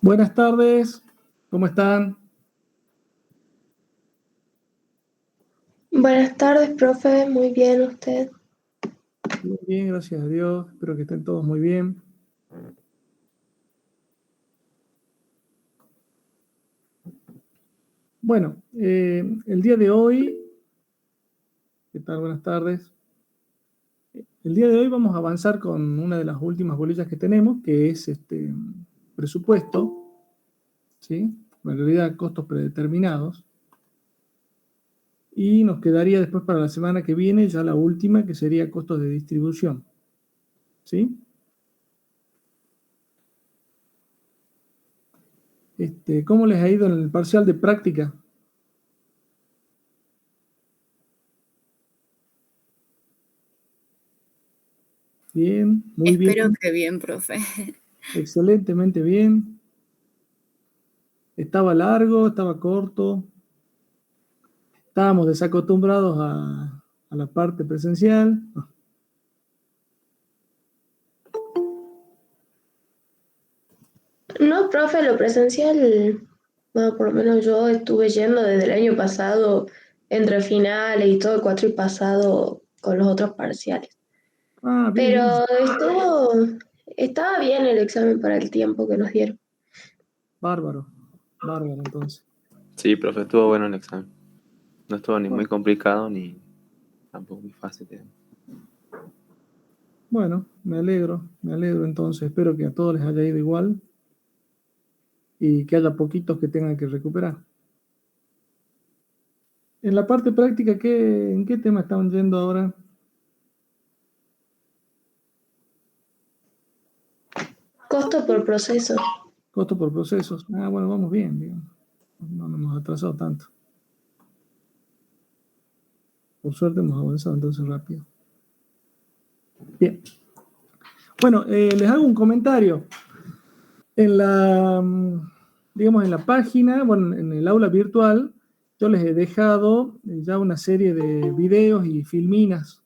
Buenas tardes, ¿cómo están? Buenas tardes, profe. Muy bien, ¿usted? Muy bien, gracias a Dios. Espero que estén todos muy bien. Bueno, el día de hoy, ¿qué tal? Buenas tardes. El día de hoy vamos a avanzar con una de las últimas bolillas que tenemos, que es presupuesto, ¿sí? En realidad, costos predeterminados. Y nos quedaría después para la semana que viene ya la última, que sería costos de distribución, ¿sí? ¿Cómo les ha ido en el parcial de práctica? Bien, muy Espero bien, que bien, profe. excelentemente bien. Estaba largo, estaba corto. Estábamos desacostumbrados a la parte presencial. No, profe, lo presencial, bueno, por lo menos yo estuve yendo desde el año pasado, entre finales y todo el cuatro y pasado con los otros parciales. Ah, bien, bien. Pero estaba bien el examen para el tiempo que nos dieron. Bárbaro. Bárbaro, entonces. Sí, profe, estuvo bueno el examen. No estuvo ni muy Bueno, complicado ni tampoco muy fácil, digamos. bueno, me alegro entonces. Espero que a todos les haya ido igual y que haya poquitos que tengan que recuperar. En la parte práctica, ¿en qué tema estaban yendo ahora? Costo por proceso. Costo por procesos. Ah, bueno, vamos bien, digamos. No nos hemos atrasado tanto. Por suerte hemos avanzado entonces rápido. Bien. Bueno, les hago un comentario. En digamos, en la página, bueno, en el aula virtual, yo les he dejado ya una serie de videos y filminas,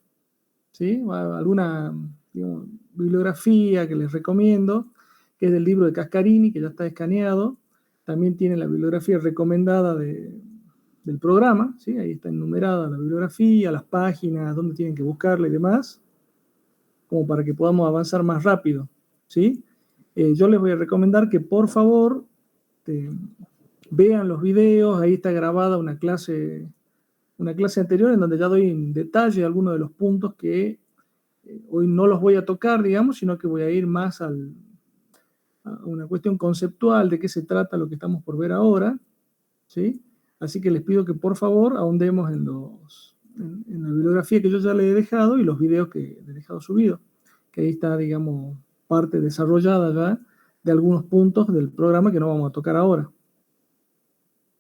¿sí? Alguna, digamos, bibliografía que les recomiendo, que es del libro de Cascarini, que ya está escaneado. También tiene la bibliografía recomendada del programa, ¿sí? Ahí está enumerada la bibliografía, las páginas, dónde tienen que buscarla y demás, como para que podamos avanzar más rápido, ¿sí? Yo les voy a recomendar que por favor vean los videos, ahí está grabada una clase anterior en donde ya doy en detalle algunos de los puntos que hoy no los voy a tocar, digamos, sino que voy a ir más a una cuestión conceptual de qué se trata lo que estamos por ver ahora, ¿sí? Así que les pido que por favor ahondemos en la bibliografía que yo ya le he dejado y los videos que le he dejado subidos, que ahí está, digamos, parte desarrollada ya de algunos puntos del programa que no vamos a tocar ahora,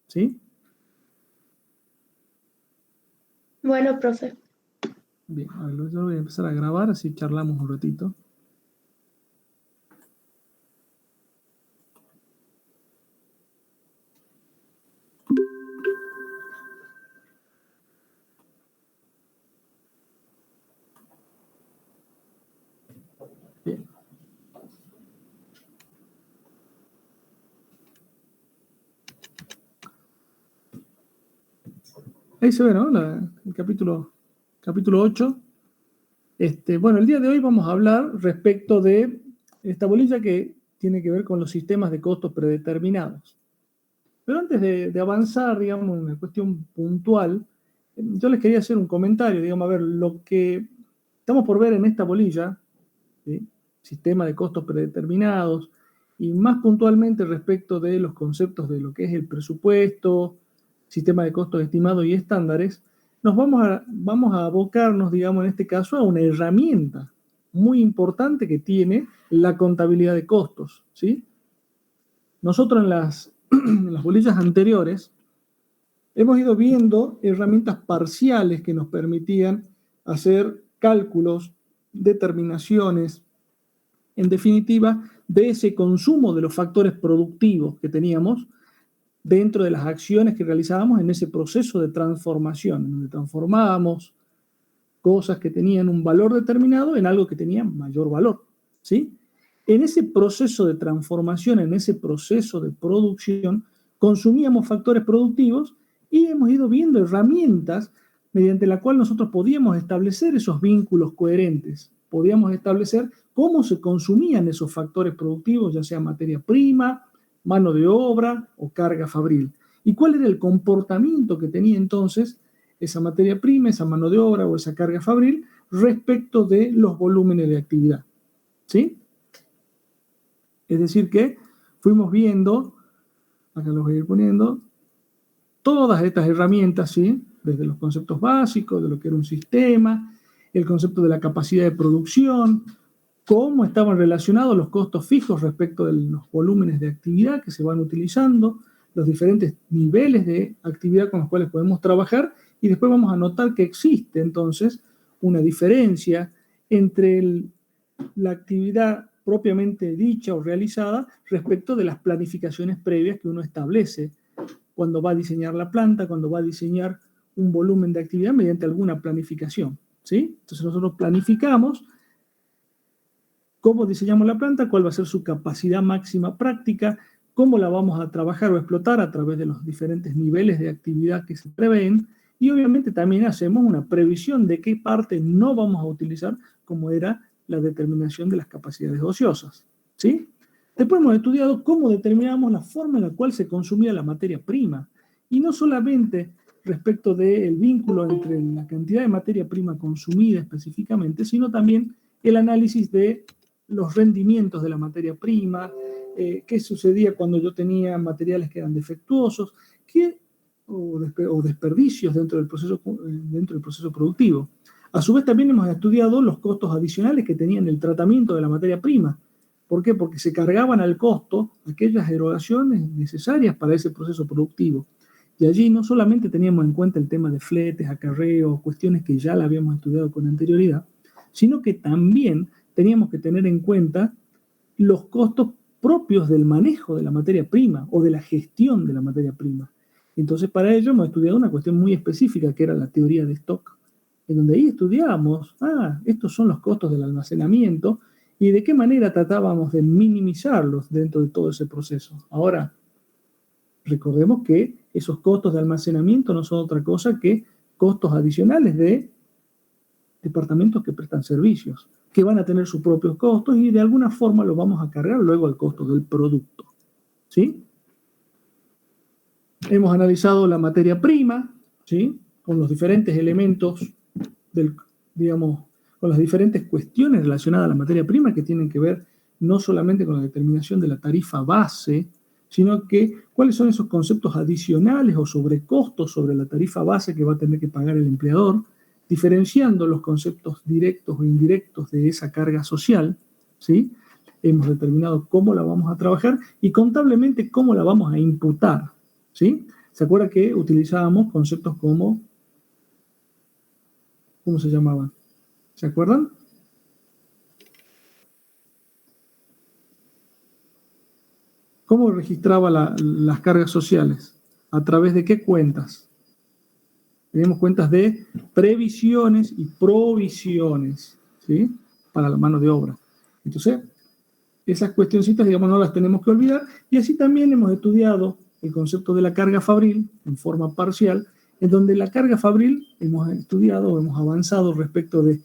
¿sí? Bueno, profe. Bien, a ver, yo voy a empezar a grabar, así charlamos un ratito. Bien. Ahí se ve, ¿no? El capítulo 8. Bueno, el día de hoy vamos a hablar respecto de esta bolilla que tiene que ver con los sistemas de costos predeterminados. Pero antes de avanzar, digamos, en una cuestión puntual, yo les quería hacer un comentario, digamos, a ver, lo que estamos por ver en esta bolilla, ¿sí? Sistema de costos predeterminados, y más puntualmente respecto de los conceptos de lo que es el presupuesto, sistema de costos estimados y estándares, vamos a abocarnos, digamos, en este caso, a una herramienta muy importante que tiene la contabilidad de costos, ¿sí? Nosotros en las bolillas anteriores hemos ido viendo herramientas parciales que nos permitían hacer cálculos, determinaciones, en definitiva, de ese consumo de los factores productivos que teníamos dentro de las acciones que realizábamos en ese proceso de transformación, en donde transformábamos cosas que tenían un valor determinado en algo que tenía mayor valor, ¿sí? En ese proceso de transformación, en ese proceso de producción, consumíamos factores productivos y hemos ido viendo herramientas mediante la cual nosotros podíamos establecer esos vínculos coherentes, podíamos establecer cómo se consumían esos factores productivos, ya sea materia prima, mano de obra o carga fabril. ¿Y cuál era el comportamiento que tenía entonces esa materia prima, esa mano de obra o esa carga fabril respecto de los volúmenes de actividad? ¿Sí? Es decir que fuimos viendo, acá los voy a ir poniendo, todas estas herramientas, ¿sí? Desde los conceptos básicos, de lo que era un sistema, el concepto de la capacidad de producción, cómo estaban relacionados los costos fijos respecto de los volúmenes de actividad que se van utilizando, los diferentes niveles de actividad con los cuales podemos trabajar, y después vamos a notar que existe entonces una diferencia entre la actividad propiamente dicha o realizada respecto de las planificaciones previas que uno establece cuando va a diseñar la planta, cuando va a diseñar un volumen de actividad mediante alguna planificación, ¿sí? Entonces nosotros planificamos cómo diseñamos la planta, cuál va a ser su capacidad máxima práctica, cómo la vamos a trabajar o explotar a través de los diferentes niveles de actividad que se prevén, y obviamente también hacemos una previsión de qué parte no vamos a utilizar, como era la determinación de las capacidades ociosas, ¿sí? Después hemos estudiado cómo determinamos la forma en la cual se consumía la materia prima, y no solamente respecto del vínculo entre la cantidad de materia prima consumida específicamente, sino también el análisis de los rendimientos de la materia prima, qué sucedía cuando yo tenía materiales que eran defectuosos, o desperdicios dentro del proceso productivo. A su vez también hemos estudiado los costos adicionales que tenían el tratamiento de la materia prima. ¿Por qué? Porque se cargaban al costo aquellas erogaciones necesarias para ese proceso productivo. Y allí no solamente teníamos en cuenta el tema de fletes, acarreos, cuestiones que ya la habíamos estudiado con anterioridad, sino que también teníamos que tener en cuenta los costos propios del manejo de la materia prima o de la gestión de la materia prima. Entonces, para ello hemos estudiado una cuestión muy específica que era la teoría de stock, en donde ahí estudiábamos, estos son los costos del almacenamiento y de qué manera tratábamos de minimizarlos dentro de todo ese proceso. Ahora, recordemos que esos costos de almacenamiento no son otra cosa que costos adicionales de departamentos que prestan servicios, que van a tener sus propios costos y de alguna forma los vamos a cargar luego al costo del producto, ¿sí? Hemos analizado la materia prima, ¿sí? Con los diferentes elementos con las diferentes cuestiones relacionadas a la materia prima que tienen que ver no solamente con la determinación de la tarifa base, sino que cuáles son esos conceptos adicionales o sobrecostos sobre la tarifa base que va a tener que pagar el empleador, diferenciando los conceptos directos o indirectos de esa carga social, ¿sí? Hemos determinado cómo la vamos a trabajar y contablemente cómo la vamos a imputar, ¿sí? ¿Se acuerda que utilizábamos conceptos como, ¿cómo se llamaban? ¿Se acuerdan? ¿Cómo registraba las cargas sociales? ¿A través de qué cuentas? Tenemos cuentas de previsiones y provisiones, ¿sí? Para la mano de obra. Entonces, esas cuestioncitas, digamos, no las tenemos que olvidar. Y así también hemos estudiado el concepto de la carga fabril en forma parcial, en donde la carga fabril hemos estudiado, hemos avanzado respecto de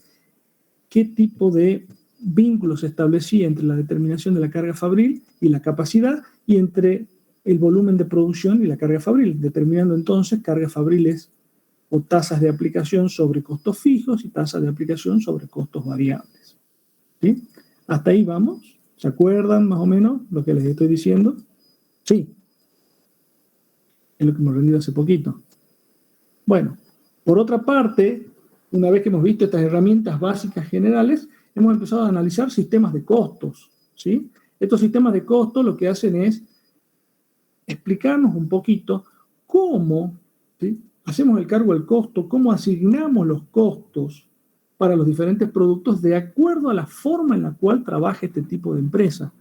qué tipo de vínculo se establecía entre la determinación de la carga fabril y la capacidad, y entre el volumen de producción y la carga fabril, determinando entonces cargas fabriles o tasas de aplicación sobre costos fijos y tasas de aplicación sobre costos variables, ¿sí? ¿Hasta ahí vamos? ¿Se acuerdan más o menos lo que les estoy diciendo? Sí. Es lo que hemos rendido hace poquito. Bueno, por otra parte, una vez que hemos visto estas herramientas básicas generales, hemos empezado a analizar sistemas de costos, ¿sí? Estos sistemas de costos lo que hacen es explicarnos un poquito cómo, ¿sí?, hacemos el cargo del costo, cómo asignamos los costos para los diferentes productos de acuerdo a la forma en la cual trabaja este tipo de empresa.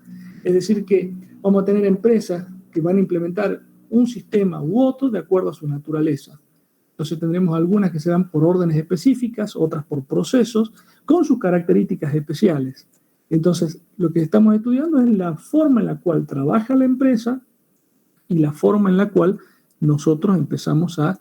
Es decir, que vamos a tener empresas que van a implementar un sistema u otro de acuerdo a su naturaleza. Entonces tendremos algunas que serán por órdenes específicas, otras por procesos, con sus características especiales. Entonces, lo que estamos estudiando es la forma en la cual trabaja la empresa y la forma en la cual nosotros empezamos a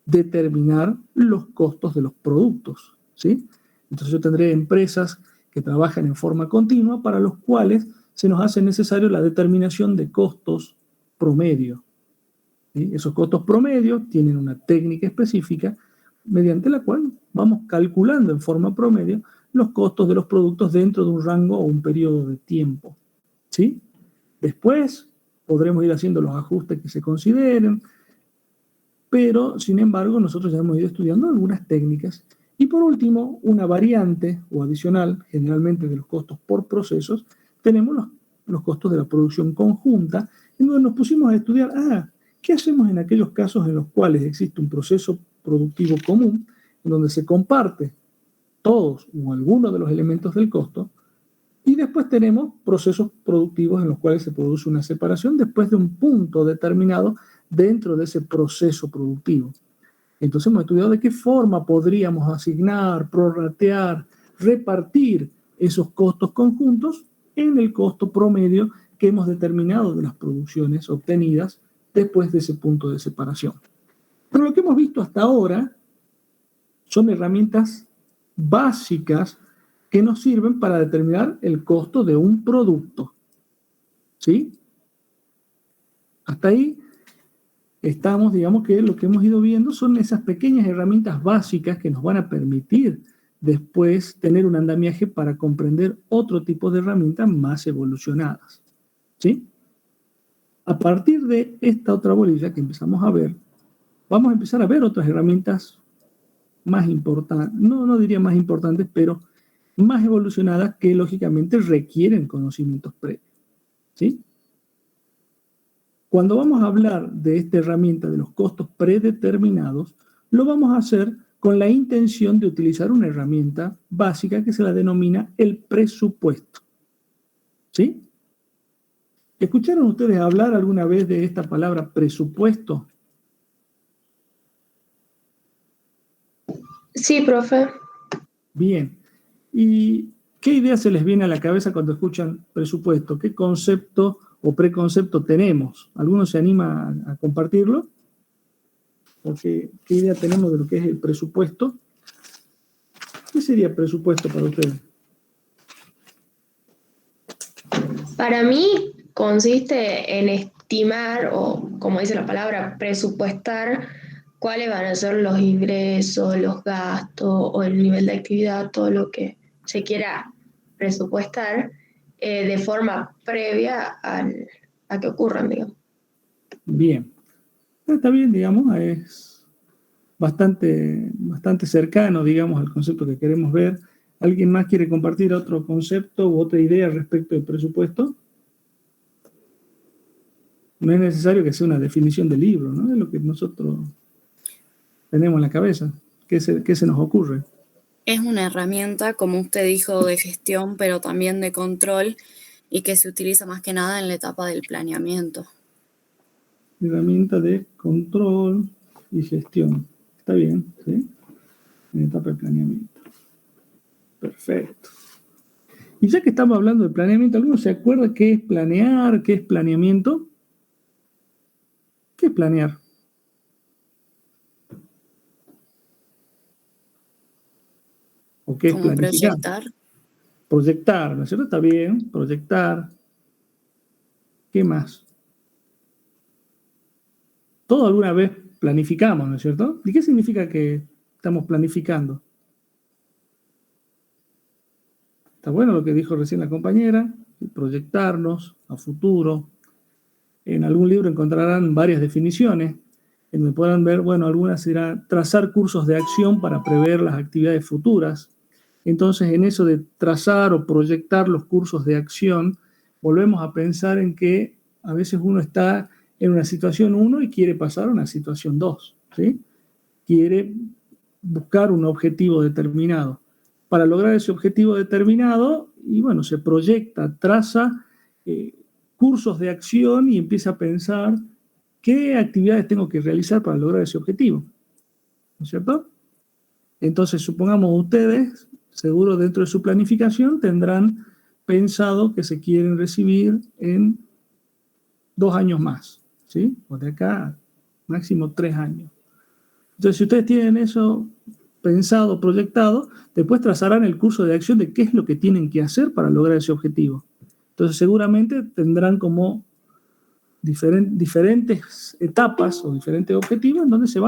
determinar los costos de los productos, ¿sí? Entonces yo tendré empresas que trabajan en forma continua para los cuales se nos hace necesario la determinación de costos promedio, ¿sí? Esos costos promedios tienen una técnica específica mediante la cual vamos calculando en forma promedio los costos de los productos dentro de un rango o un periodo de tiempo, ¿sí? Después podremos ir haciendo los ajustes que se consideren, pero sin embargo nosotros ya hemos ido estudiando algunas técnicas. Y por último, una variante o adicional, generalmente de los costos por procesos, tenemos los costos de la producción conjunta, en donde nos pusimos a estudiar, ¿qué hacemos en aquellos casos en los cuales existe un proceso productivo común, en donde se comparte todos o algunos de los elementos del costo? Y después tenemos procesos productivos en los cuales se produce una separación después de un punto determinado dentro de ese proceso productivo. Entonces hemos estudiado de qué forma podríamos asignar, prorratear, repartir esos costos conjuntos en el costo promedio que hemos determinado de las producciones obtenidas después de ese punto de separación. Pero lo que hemos visto hasta ahora son herramientas básicas que nos sirven para determinar el costo de un producto, ¿sí? Hasta ahí estamos, digamos que lo que hemos ido viendo son esas pequeñas herramientas básicas que nos van a permitir después tener un andamiaje para comprender otro tipo de herramientas más evolucionadas, ¿sí? A partir de esta otra bolilla que empezamos a ver, vamos a empezar a ver otras herramientas más importantes, no diría más importantes, pero más evolucionadas que lógicamente requieren conocimientos previos, ¿sí? Cuando vamos a hablar de esta herramienta de los costos predeterminados, lo vamos a hacer con la intención de utilizar una herramienta básica que se la denomina el presupuesto, ¿sí? ¿Escucharon ustedes hablar alguna vez de esta palabra presupuesto? Sí, profe. Bien. ¿Y qué idea se les viene a la cabeza cuando escuchan presupuesto? ¿Qué concepto o preconcepto tenemos? ¿Alguno se anima a compartirlo? ¿O qué idea tenemos de lo que es el presupuesto? ¿Qué sería presupuesto para ustedes? Para mí consiste en estimar, o como dice la palabra, presupuestar cuáles van a ser los ingresos, los gastos o el nivel de actividad, todo lo que se quiera presupuestar de forma previa a que ocurran, digamos. Bien. Está bien, digamos, es bastante cercano, digamos, al concepto que queremos ver. ¿Alguien más quiere compartir otro concepto u otra idea respecto del presupuesto? No es necesario que sea una definición del libro, ¿no? Es lo que nosotros tenemos en la cabeza. ¿Qué se nos ocurre? Es una herramienta, como usted dijo, de gestión, pero también de control y que se utiliza más que nada en la etapa del planeamiento. Herramienta de control y gestión. Está bien, ¿sí? En la etapa de planeamiento. Perfecto. Y ya que estamos hablando de planeamiento, ¿alguno se acuerda qué es planear, qué es planeamiento? ¿Qué es planear? ¿O qué es Como planificar? proyectar. Proyectar, ¿no es cierto? Está bien, proyectar. ¿Qué más? Todo alguna vez planificamos, ¿no es cierto? ¿Y qué significa que estamos planificando? Está bueno lo que dijo recién la compañera, proyectarnos a futuro. En algún libro encontrarán varias definiciones, en donde podrán ver, bueno, algunas serán trazar cursos de acción para prever las actividades futuras. Entonces, en eso de trazar o proyectar los cursos de acción, volvemos a pensar en que a veces uno está en una situación 1 y quiere pasar a una situación 2, ¿sí? Quiere buscar un objetivo determinado. Para lograr ese objetivo determinado, y bueno, se proyecta, traza cursos de acción y empieza a pensar qué actividades tengo que realizar para lograr ese objetivo, ¿no es cierto? Entonces, supongamos ustedes, seguro dentro de su planificación, tendrán pensado que se quieren recibir en 2 años más, ¿sí? O de acá máximo 3 años. Entonces, si ustedes tienen eso pensado, proyectado, después trazarán el curso de acción de qué es lo que tienen que hacer para lograr ese objetivo. Entonces, seguramente tendrán como diferentes etapas o diferentes objetivos en donde se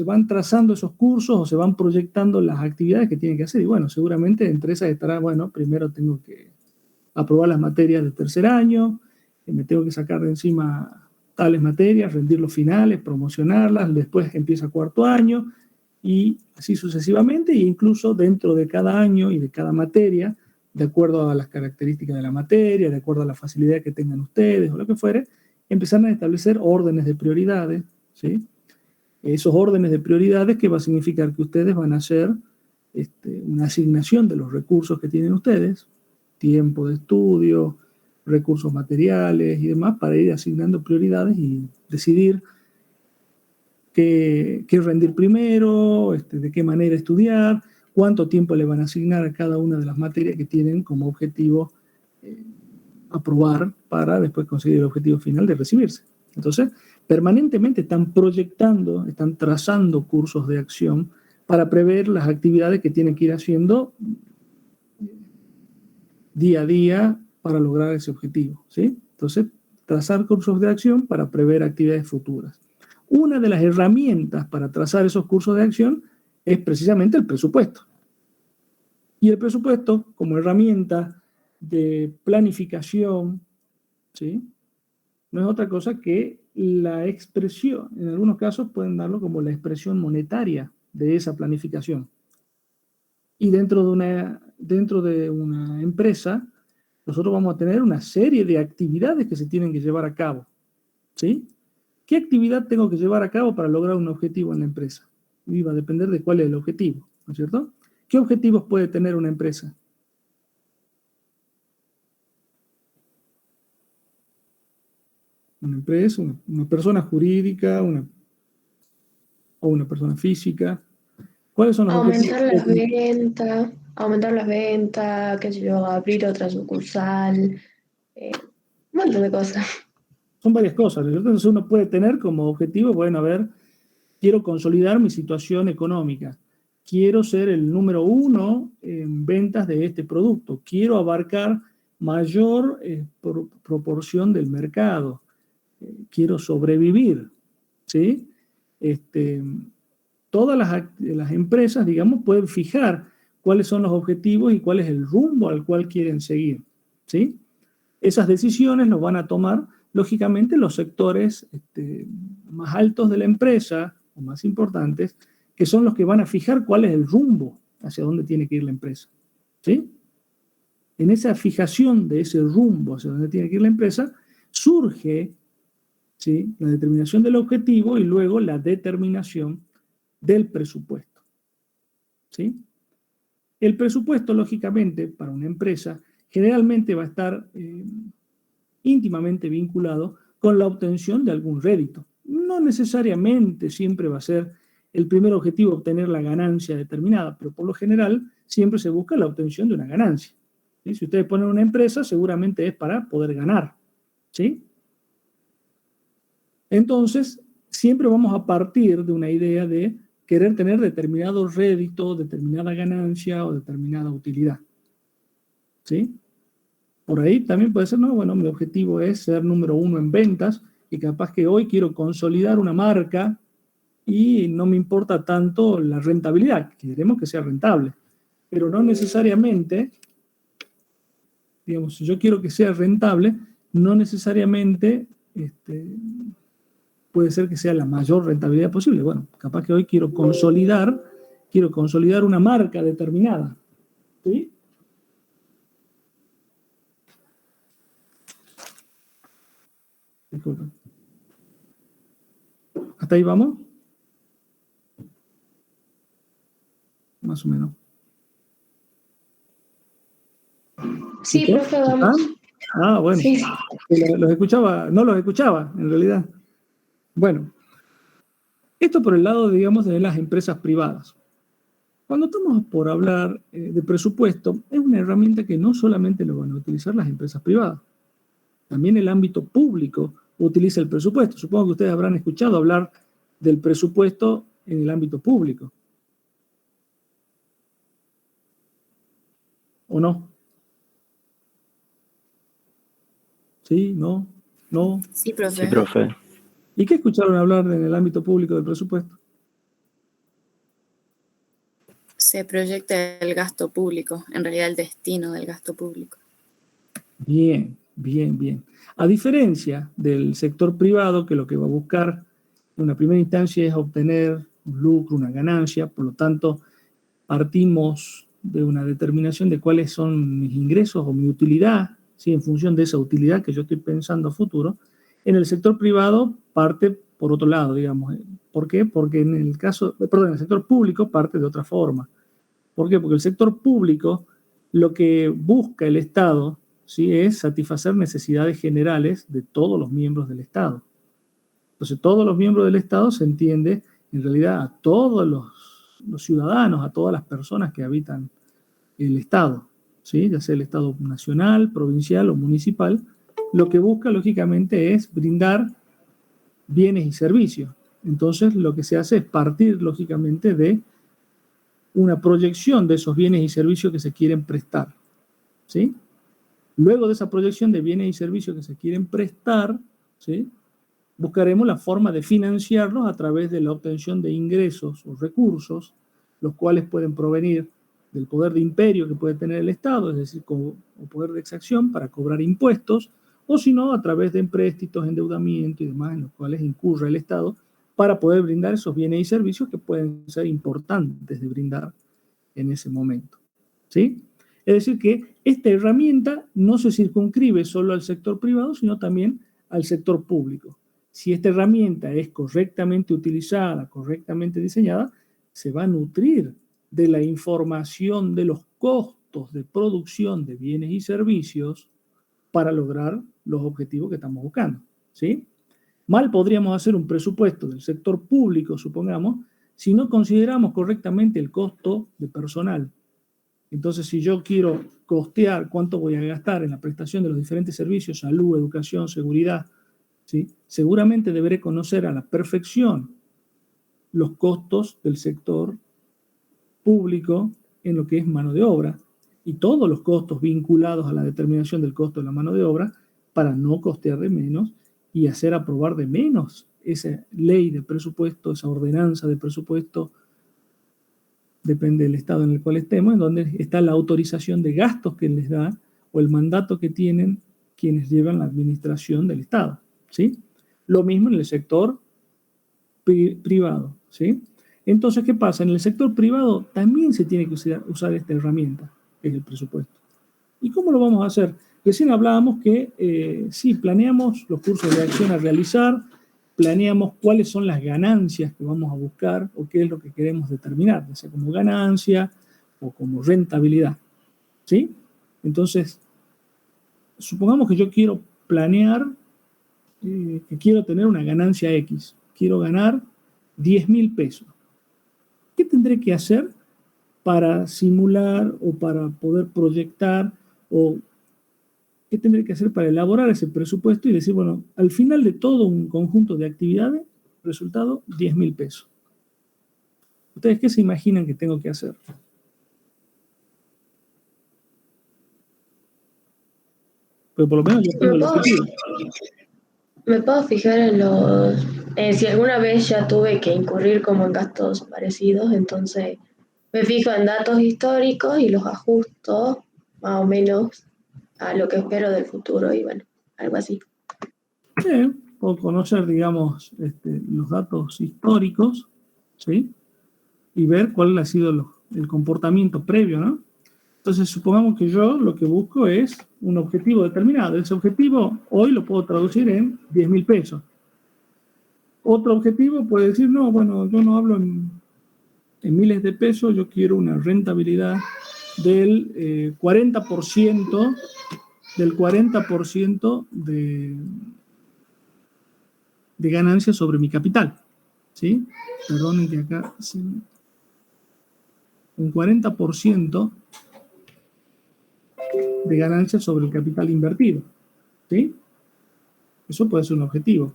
van trazando esos cursos o se van proyectando las actividades que tienen que hacer. Y bueno, seguramente entre esas estará, bueno, primero tengo que aprobar las materias del tercer año, me tengo que sacar de encima tales materias, rendir los finales, promocionarlas, después empieza cuarto año y así sucesivamente, e incluso dentro de cada año y de cada materia, de acuerdo a las características de la materia, de acuerdo a la facilidad que tengan ustedes o lo que fuere, empezarán a establecer órdenes de prioridades, ¿sí? Esos órdenes de prioridades que va a significar que ustedes van a hacer una asignación de los recursos que tienen ustedes, tiempo de estudio, recursos materiales y demás, para ir asignando prioridades y decidir qué rendir primero, de qué manera estudiar, cuánto tiempo le van a asignar a cada una de las materias que tienen como objetivo aprobar para después conseguir el objetivo final de recibirse. Entonces, permanentemente están proyectando, están trazando cursos de acción para prever las actividades que tienen que ir haciendo día a día para lograr ese objetivo, ¿sí? Entonces, trazar cursos de acción para prever actividades futuras. Una de las herramientas para trazar esos cursos de acción es precisamente el presupuesto. Y el presupuesto, como herramienta de planificación, ¿sí?, no es otra cosa que la expresión, en algunos casos pueden darlo como la expresión monetaria de esa planificación. Y dentro de una empresa, nosotros vamos a tener una serie de actividades que se tienen que llevar a cabo, ¿sí? ¿Qué actividad tengo que llevar a cabo para lograr un objetivo en la empresa? Y va a depender de cuál es el objetivo, ¿no es cierto? ¿Qué objetivos puede tener una empresa? Una empresa, una persona jurídica, o una persona física. ¿Cuáles son los objetivos? Aumentar las ventas, qué sé yo, abrir otra sucursal, un montón de cosas. Son varias cosas, ¿no es cierto? Entonces uno puede tener como objetivo, bueno, a ver, quiero consolidar mi situación económica, quiero ser el número 1 en ventas de este producto, quiero abarcar mayor proporción del mercado, quiero sobrevivir, ¿sí? Todas las empresas, digamos, pueden fijar cuáles son los objetivos y cuál es el rumbo al cual quieren seguir, ¿sí? Esas decisiones las van a tomar, lógicamente, los sectores más altos de la empresa, o más importantes, que son los que van a fijar cuál es el rumbo hacia dónde tiene que ir la empresa, ¿sí? En esa fijación de ese rumbo hacia dónde tiene que ir la empresa, surge, ¿sí?, la determinación del objetivo y luego la determinación del presupuesto, ¿sí? El presupuesto, lógicamente, para una empresa, generalmente va a estar íntimamente vinculado con la obtención de algún rédito. No necesariamente siempre va a ser el primer objetivo obtener la ganancia determinada, pero por lo general siempre se busca la obtención de una ganancia, ¿sí? Si ustedes ponen una empresa, seguramente es para poder ganar, ¿sí? Entonces, siempre vamos a partir de una idea de querer tener determinado rédito, determinada ganancia o determinada utilidad, ¿sí? Por ahí también puede ser, no, bueno, mi objetivo es ser número 1 en ventas y capaz que hoy quiero consolidar una marca y no me importa tanto la rentabilidad, queremos que sea rentable, pero no necesariamente, digamos, si yo quiero que sea rentable, no necesariamente puede ser que sea la mayor rentabilidad posible. Bueno, capaz que hoy quiero consolidar una marca determinada, ¿sí? Disculpen. ¿Hasta ahí vamos? Más o menos. Sí, profe, vamos. Ah, bueno. Sí. Los escuchaba, no los escuchaba, en realidad. Bueno, esto por el lado, digamos, de las empresas privadas. Cuando estamos por hablar de presupuesto, es una herramienta que no solamente lo van a utilizar las empresas privadas, también el ámbito público utiliza el presupuesto. Supongo que ustedes habrán escuchado hablar del presupuesto en el ámbito público. ¿O no? ¿Sí? ¿No? ¿No? Sí, profe. Sí, profe. ¿Y qué escucharon hablar en el ámbito público del presupuesto? Se proyecta el gasto público, en realidad el destino del gasto público. Bien, bien, bien. A diferencia del sector privado, que lo que va a buscar en una primera instancia es obtener un lucro, una ganancia, por lo tanto, partimos de una determinación de cuáles son mis ingresos o mi utilidad, ¿sí? En función de esa utilidad que yo estoy pensando a futuro. En el sector privado parte por otro lado, digamos. ¿Por qué? Porque en el sector público parte de otra forma. ¿Por qué? Porque el sector público lo que busca el Estado, ¿sí? Es satisfacer necesidades generales de todos los miembros del Estado. Entonces, todos los miembros del Estado se entiende en realidad a todos los ciudadanos, a todas las personas que habitan el Estado, ¿sí? Ya sea el Estado nacional, provincial o municipal. Lo que busca, lógicamente, es brindar bienes y servicios. Entonces, lo que se hace es partir, lógicamente, de una proyección de esos bienes y servicios que se quieren prestar, ¿sí? Luego de esa proyección de bienes y servicios que se quieren prestar, ¿sí? Buscaremos la forma de financiarlos a través de la obtención de ingresos o recursos, los cuales pueden provenir del poder de imperio que puede tener el Estado, es decir, o poder de exacción para cobrar impuestos, o si no, a través de empréstitos, endeudamiento y demás en los cuales incurre el Estado para poder brindar esos bienes y servicios que pueden ser importantes de brindar en ese momento, ¿sí? Es decir, que esta herramienta no se circunscribe solo al sector privado, sino también al sector público. Si esta herramienta es correctamente utilizada, correctamente diseñada, se va a nutrir de la información de los costos de producción de bienes y servicios para lograr los objetivos que estamos buscando, ¿sí? Mal podríamos hacer un presupuesto del sector público, supongamos, si no consideramos correctamente el costo de personal. Entonces, si yo quiero costear cuánto voy a gastar en la prestación de los diferentes servicios, salud, educación, seguridad, ¿sí? Seguramente deberé conocer a la perfección los costos del sector público en lo que es mano de obra y todos los costos vinculados a la determinación del costo de la mano de obra para no costear de menos y hacer aprobar de menos esa ley de presupuesto, esa ordenanza de presupuesto, depende del estado en el cual estemos, en donde está la autorización de gastos que les da o el mandato que tienen quienes llevan la administración del Estado, ¿sí? Lo mismo en el sector privado, ¿sí? Entonces, ¿qué pasa? En el sector privado también se tiene que usar esta herramienta, que es el presupuesto. ¿Y cómo lo vamos a hacer? Recién hablábamos que sí, planeamos los cursos de acción a realizar, planeamos cuáles son las ganancias que vamos a buscar o qué es lo que queremos determinar, ya sea como ganancia o como rentabilidad, ¿sí? Entonces, supongamos que yo quiero planear que quiero tener una ganancia X, quiero ganar 10.000 pesos. ¿Qué tendré que hacer para simular o para poder proyectar o qué tendré que hacer para elaborar ese presupuesto y decir, bueno, al final de todo un conjunto de actividades, resultado 10.000 pesos? ¿Ustedes qué se imaginan que tengo que hacer? Pero por lo menos yo tengo el objetivo. ¿Me puedo fijar en si alguna vez ya tuve que incurrir como en gastos parecidos? Entonces me fijo en datos históricos y los ajusto más o menos a lo que espero del futuro y bueno, algo así. Puedo conocer, digamos, los datos históricos, ¿sí? Y ver cuál ha sido el comportamiento previo, ¿no? Entonces, supongamos que yo lo que busco es un objetivo determinado. Ese objetivo hoy lo puedo traducir en 10.000 pesos. Otro objetivo puede decir, no, bueno, yo no hablo en miles de pesos, yo quiero una rentabilidad del 40%, de ganancia sobre mi capital, ¿sí? Perdonen que acá un 40% de ganancia sobre el capital invertido. ¿Sí? Eso puede ser un objetivo.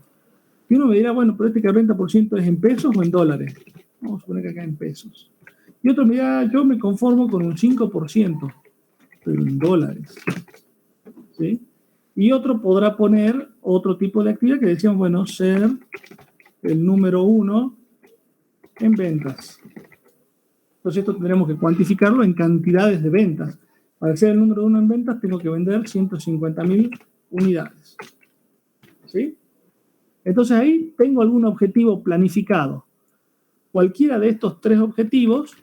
Y uno me dirá, bueno, pero este 40% es en pesos o en dólares. Vamos a poner que acá en pesos. Y otro me dirá, yo me conformo con un 5%, pero en dólares. ¿Sí? Y otro podrá poner otro tipo de actividad que decíamos, bueno, ser el número 1 en ventas. Entonces esto tendremos que cuantificarlo en cantidades de ventas. Para ser el número 1 en ventas tengo que vender 150.000 unidades. ¿Sí? Entonces ahí tengo algún objetivo planificado. Cualquiera de estos 3 objetivos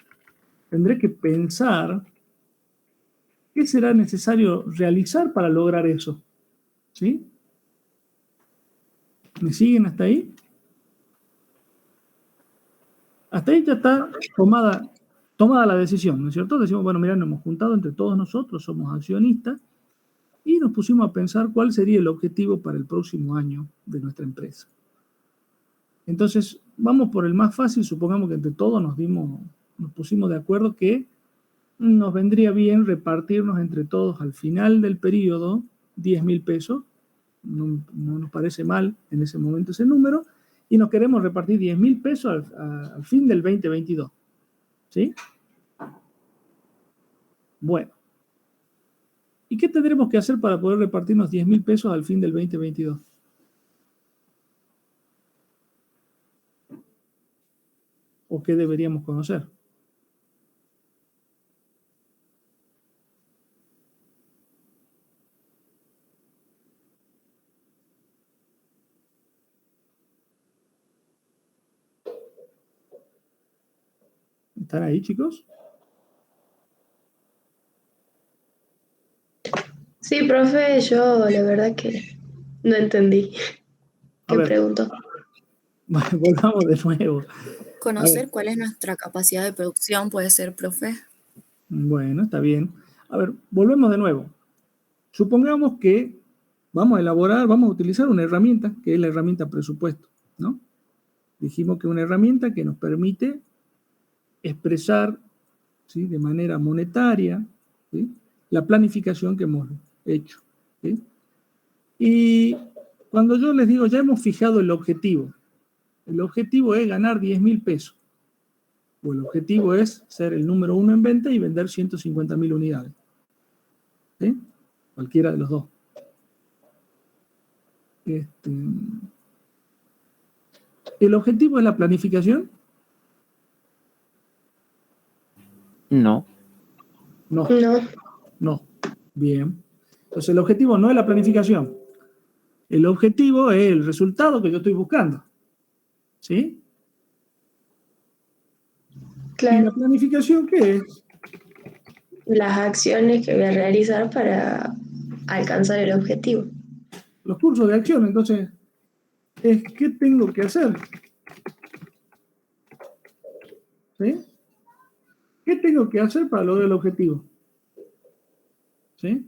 tendré que pensar qué será necesario realizar para lograr eso. ¿Sí? ¿Me siguen hasta ahí? Hasta ahí ya está tomada la decisión, ¿no es cierto? Decimos, bueno, mira, nos hemos juntado entre todos nosotros, somos accionistas, y nos pusimos a pensar cuál sería el objetivo para el próximo año de nuestra empresa. Entonces, vamos por el más fácil, supongamos que entre todos nos pusimos de acuerdo que nos vendría bien repartirnos entre todos al final del periodo 10.000 pesos, no nos parece mal en ese momento ese número, y nos queremos repartir 10.000 pesos al fin del 2022. ¿Sí? Bueno. ¿Y qué tendremos que hacer para poder repartirnos 10.000 pesos al fin del 2022? ¿O qué deberíamos conocer? ¿Están ahí, chicos? Sí, profe, yo la verdad que no entendí. ¿Qué preguntó? Bueno, volvamos de nuevo. Conocer cuál es nuestra capacidad de producción puede ser, profe. Bueno, está bien. A ver, volvemos de nuevo. Supongamos que vamos a utilizar una herramienta, que es la herramienta presupuesto, ¿no? Dijimos que es una herramienta que nos permite expresar, ¿sí?, de manera monetaria, ¿sí?, la planificación que hemos hecho. ¿Sí? Y cuando yo les digo, ya hemos fijado el objetivo es ganar 10.000 pesos, o el objetivo es ser el número 1 en venta y vender 150.000 unidades. ¿Sí? Cualquiera de los dos. ¿El objetivo es la planificación? No. No. No. No. Bien. Entonces el objetivo no es la planificación. El objetivo es el resultado que yo estoy buscando. ¿Sí? Claro. ¿Y la planificación qué es? Las acciones que voy a realizar para alcanzar el objetivo. Los cursos de acción, entonces, es qué tengo que hacer. ¿Sí? ¿Qué tengo que hacer para lograr el objetivo? ¿Sí?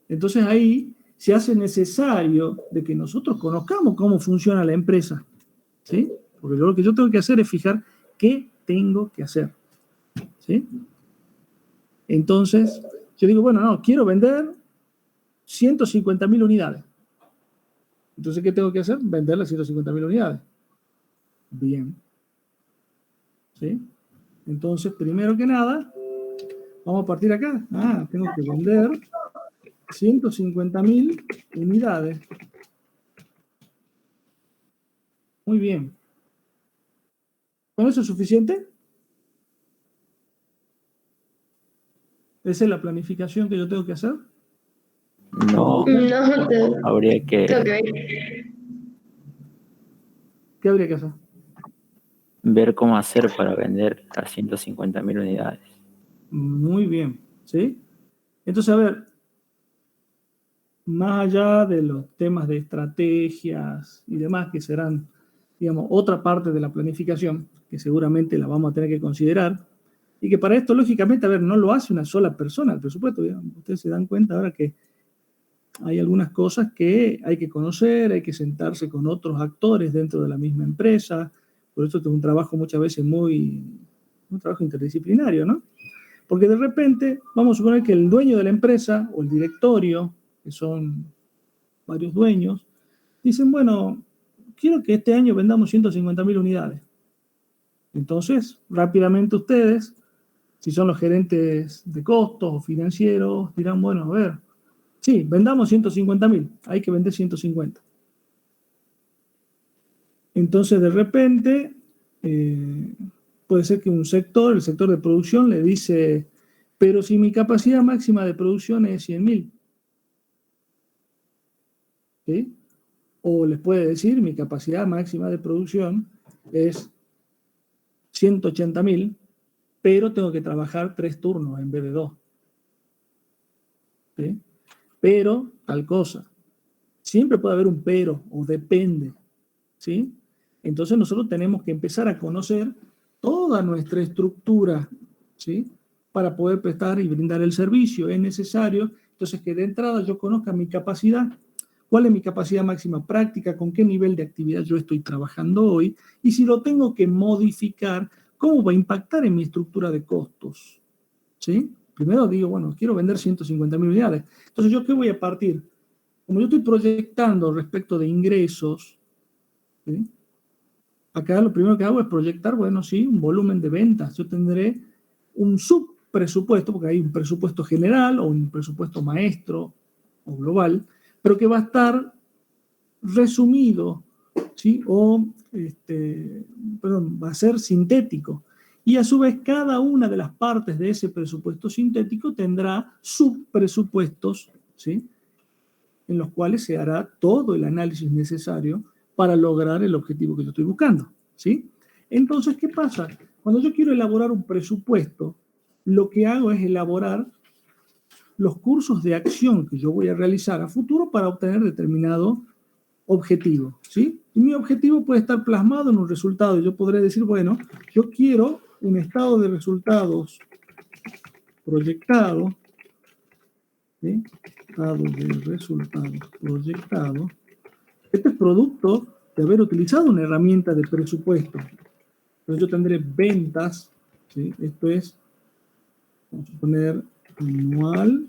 Entonces ahí se hace necesario de que nosotros conozcamos cómo funciona la empresa. ¿Sí? Porque lo que yo tengo que hacer es fijar qué tengo que hacer. ¿Sí? Entonces, yo digo, bueno, no, quiero vender 150.000 unidades. Entonces, ¿qué tengo que hacer? Vender las 150.000 unidades. Bien. ¿Sí? Entonces, primero que nada, vamos a partir acá. Tengo que vender 150.000 unidades. Muy bien. ¿Con eso es suficiente? ¿Esa es la planificación que yo tengo que hacer? No. No, Habría que tengo que ver. ¿Qué habría que hacer? ver cómo hacer para vender las 150.000 unidades. Muy bien. ¿Sí? Entonces, a ver, más allá de los temas de estrategias y demás, que serán, digamos, otra parte de la planificación, que seguramente la vamos a tener que considerar, y que para esto, lógicamente, a ver, no lo hace una sola persona el presupuesto. Digamos. Ustedes se dan cuenta ahora que hay algunas cosas que hay que conocer, hay que sentarse con otros actores dentro de la misma empresa, por eso es un trabajo muchas veces muy un trabajo interdisciplinario, ¿no? Porque de repente, vamos a suponer que el dueño de la empresa o el directorio, que son varios dueños, dicen, bueno, quiero que este año vendamos 150.000 unidades. Entonces, rápidamente ustedes, si son los gerentes de costos o financieros, dirán, bueno, a ver, sí, vendamos 150.000, hay que vender 150. Entonces, de repente, puede ser que un sector, el sector de producción, le dice, pero si mi capacidad máxima de producción es 100.000, ¿sí? O les puede decir, mi capacidad máxima de producción es 180.000, pero tengo que trabajar 3 turnos en vez de 2. ¿Sí? Pero, tal cosa. Siempre puede haber un pero o depende. ¿Sí? Entonces nosotros tenemos que empezar a conocer toda nuestra estructura, ¿sí? Para poder prestar y brindar el servicio. Es necesario, entonces, que de entrada yo conozca mi capacidad, cuál es mi capacidad máxima práctica, con qué nivel de actividad yo estoy trabajando hoy, y si lo tengo que modificar, cómo va a impactar en mi estructura de costos, ¿sí? Primero digo, bueno, quiero vender 150.000 unidades. Entonces, ¿yo qué voy a partir? Como yo estoy proyectando respecto de ingresos, ¿sí? Acá lo primero que hago es proyectar, bueno, sí, un volumen de ventas. Yo tendré un subpresupuesto, porque hay un presupuesto general o un presupuesto maestro o global, pero que va a estar resumido, ¿sí? O, va a ser sintético. Y a su vez, cada una de las partes de ese presupuesto sintético tendrá subpresupuestos, ¿sí? En los cuales se hará todo el análisis necesario para lograr el objetivo que yo estoy buscando, ¿sí? Entonces, ¿qué pasa? Cuando yo quiero elaborar un presupuesto, lo que hago es elaborar los cursos de acción que yo voy a realizar a futuro para obtener determinado objetivo, ¿sí? Y mi objetivo puede estar plasmado en un resultado. Yo podré decir, bueno, yo quiero un estado de resultados proyectado, ¿sí? Estado de resultados proyectado. Este es producto de haber utilizado una herramienta de presupuesto. Entonces yo tendré ventas, ¿sí? Esto es, vamos a poner anual,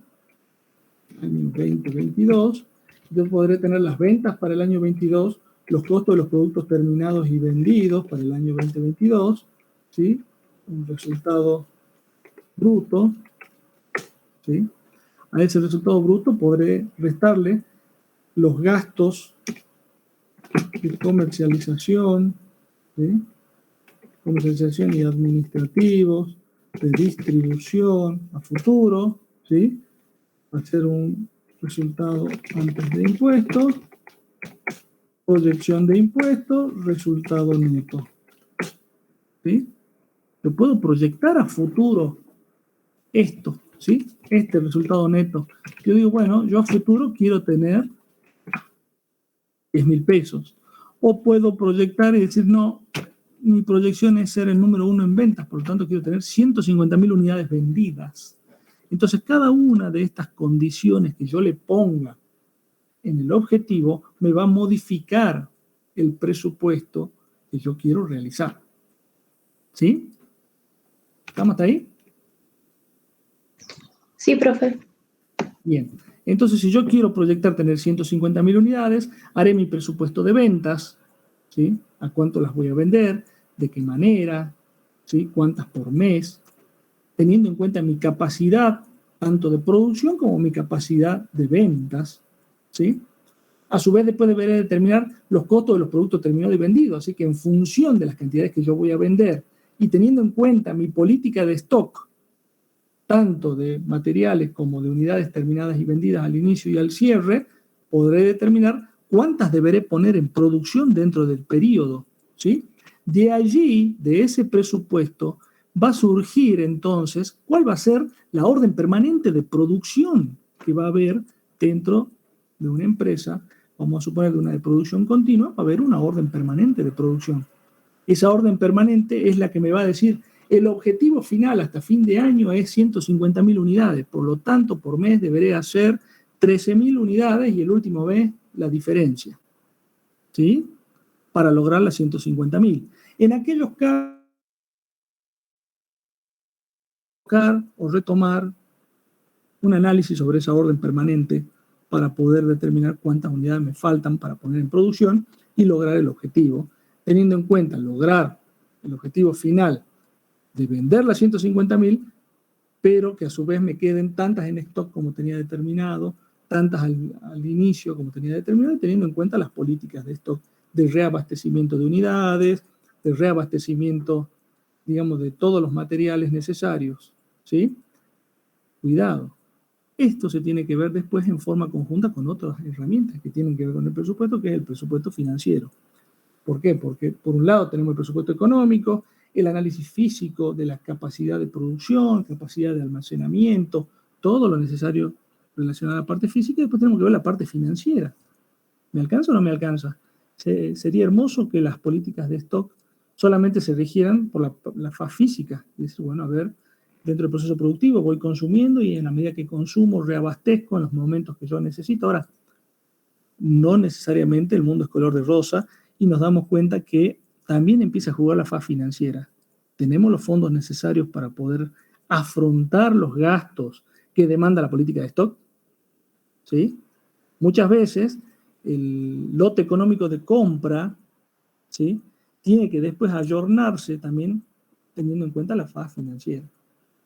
año 2022. Yo podré tener las ventas para el año 22, los costos de los productos terminados y vendidos para el año 2022, ¿sí? Un resultado bruto, ¿sí? A ese resultado bruto podré restarle los gastos de comercialización, ¿sí? Comercialización y administrativos, de distribución a futuro, ¿sí? Hacer un resultado antes de impuestos, proyección de impuestos, resultado neto, ¿sí? Yo puedo proyectar a futuro esto, ¿sí? Este resultado neto. Yo digo, bueno, yo a futuro quiero tener 10.000 pesos. O puedo proyectar y decir, no, mi proyección es ser el número 1 en ventas, por lo tanto quiero tener 150.000 unidades vendidas. Entonces, cada una de estas condiciones que yo le ponga en el objetivo me va a modificar el presupuesto que yo quiero realizar. ¿Sí? ¿Estamos hasta ahí? Sí, profe. Bien. Entonces, si yo quiero proyectar tener 150.000 unidades, haré mi presupuesto de ventas, ¿sí? ¿A cuánto las voy a vender? ¿De qué manera? ¿Sí? ¿Cuántas por mes? Teniendo en cuenta mi capacidad tanto de producción como mi capacidad de ventas, ¿sí? A su vez, después deberé determinar los costos de los productos terminados y vendidos. Así que en función de las cantidades que yo voy a vender y teniendo en cuenta mi política de stock, tanto de materiales como de unidades terminadas y vendidas al inicio y al cierre, podré determinar cuántas deberé poner en producción dentro del periodo, ¿sí? De allí, de ese presupuesto, va a surgir entonces cuál va a ser la orden permanente de producción que va a haber dentro de una empresa. Vamos a suponer de una de producción continua, va a haber una orden permanente de producción. Esa orden permanente es la que me va a decir, el objetivo final hasta fin de año es 150.000 unidades, por lo tanto, por mes deberé hacer 13.000 unidades y el último mes la diferencia, ¿sí? Para lograr las 150.000. En aquellos casos retocar o retomar un análisis sobre esa orden permanente para poder determinar cuántas unidades me faltan para poner en producción y lograr el objetivo, teniendo en cuenta lograr el objetivo final de vender las 150.000, pero que a su vez me queden tantas en stock como tenía determinado, tantas al inicio como tenía determinado, y teniendo en cuenta las políticas de stock, de reabastecimiento de unidades, de reabastecimiento, digamos, de todos los materiales necesarios, ¿sí? Cuidado. Esto se tiene que ver después en forma conjunta con otras herramientas que tienen que ver con el presupuesto, que es el presupuesto financiero. ¿Por qué? Porque por un lado tenemos el presupuesto económico, el análisis físico de la capacidad de producción, capacidad de almacenamiento, todo lo necesario relacionado a la parte física, y después tenemos que ver la parte financiera. ¿Me alcanza o no me alcanza? Sería hermoso que las políticas de stock solamente se regieran por la faz física. Es decir, bueno, a ver, dentro del proceso productivo voy consumiendo y en la medida que consumo reabastezco en los momentos que yo necesito. Ahora, no necesariamente el mundo es color de rosa y nos damos cuenta que también empieza a jugar la faz financiera. Tenemos los fondos necesarios para poder afrontar los gastos que demanda la política de stock, ¿sí? Muchas veces el lote económico de compra, ¿sí?, tiene que después ayornarse también teniendo en cuenta la faz financiera,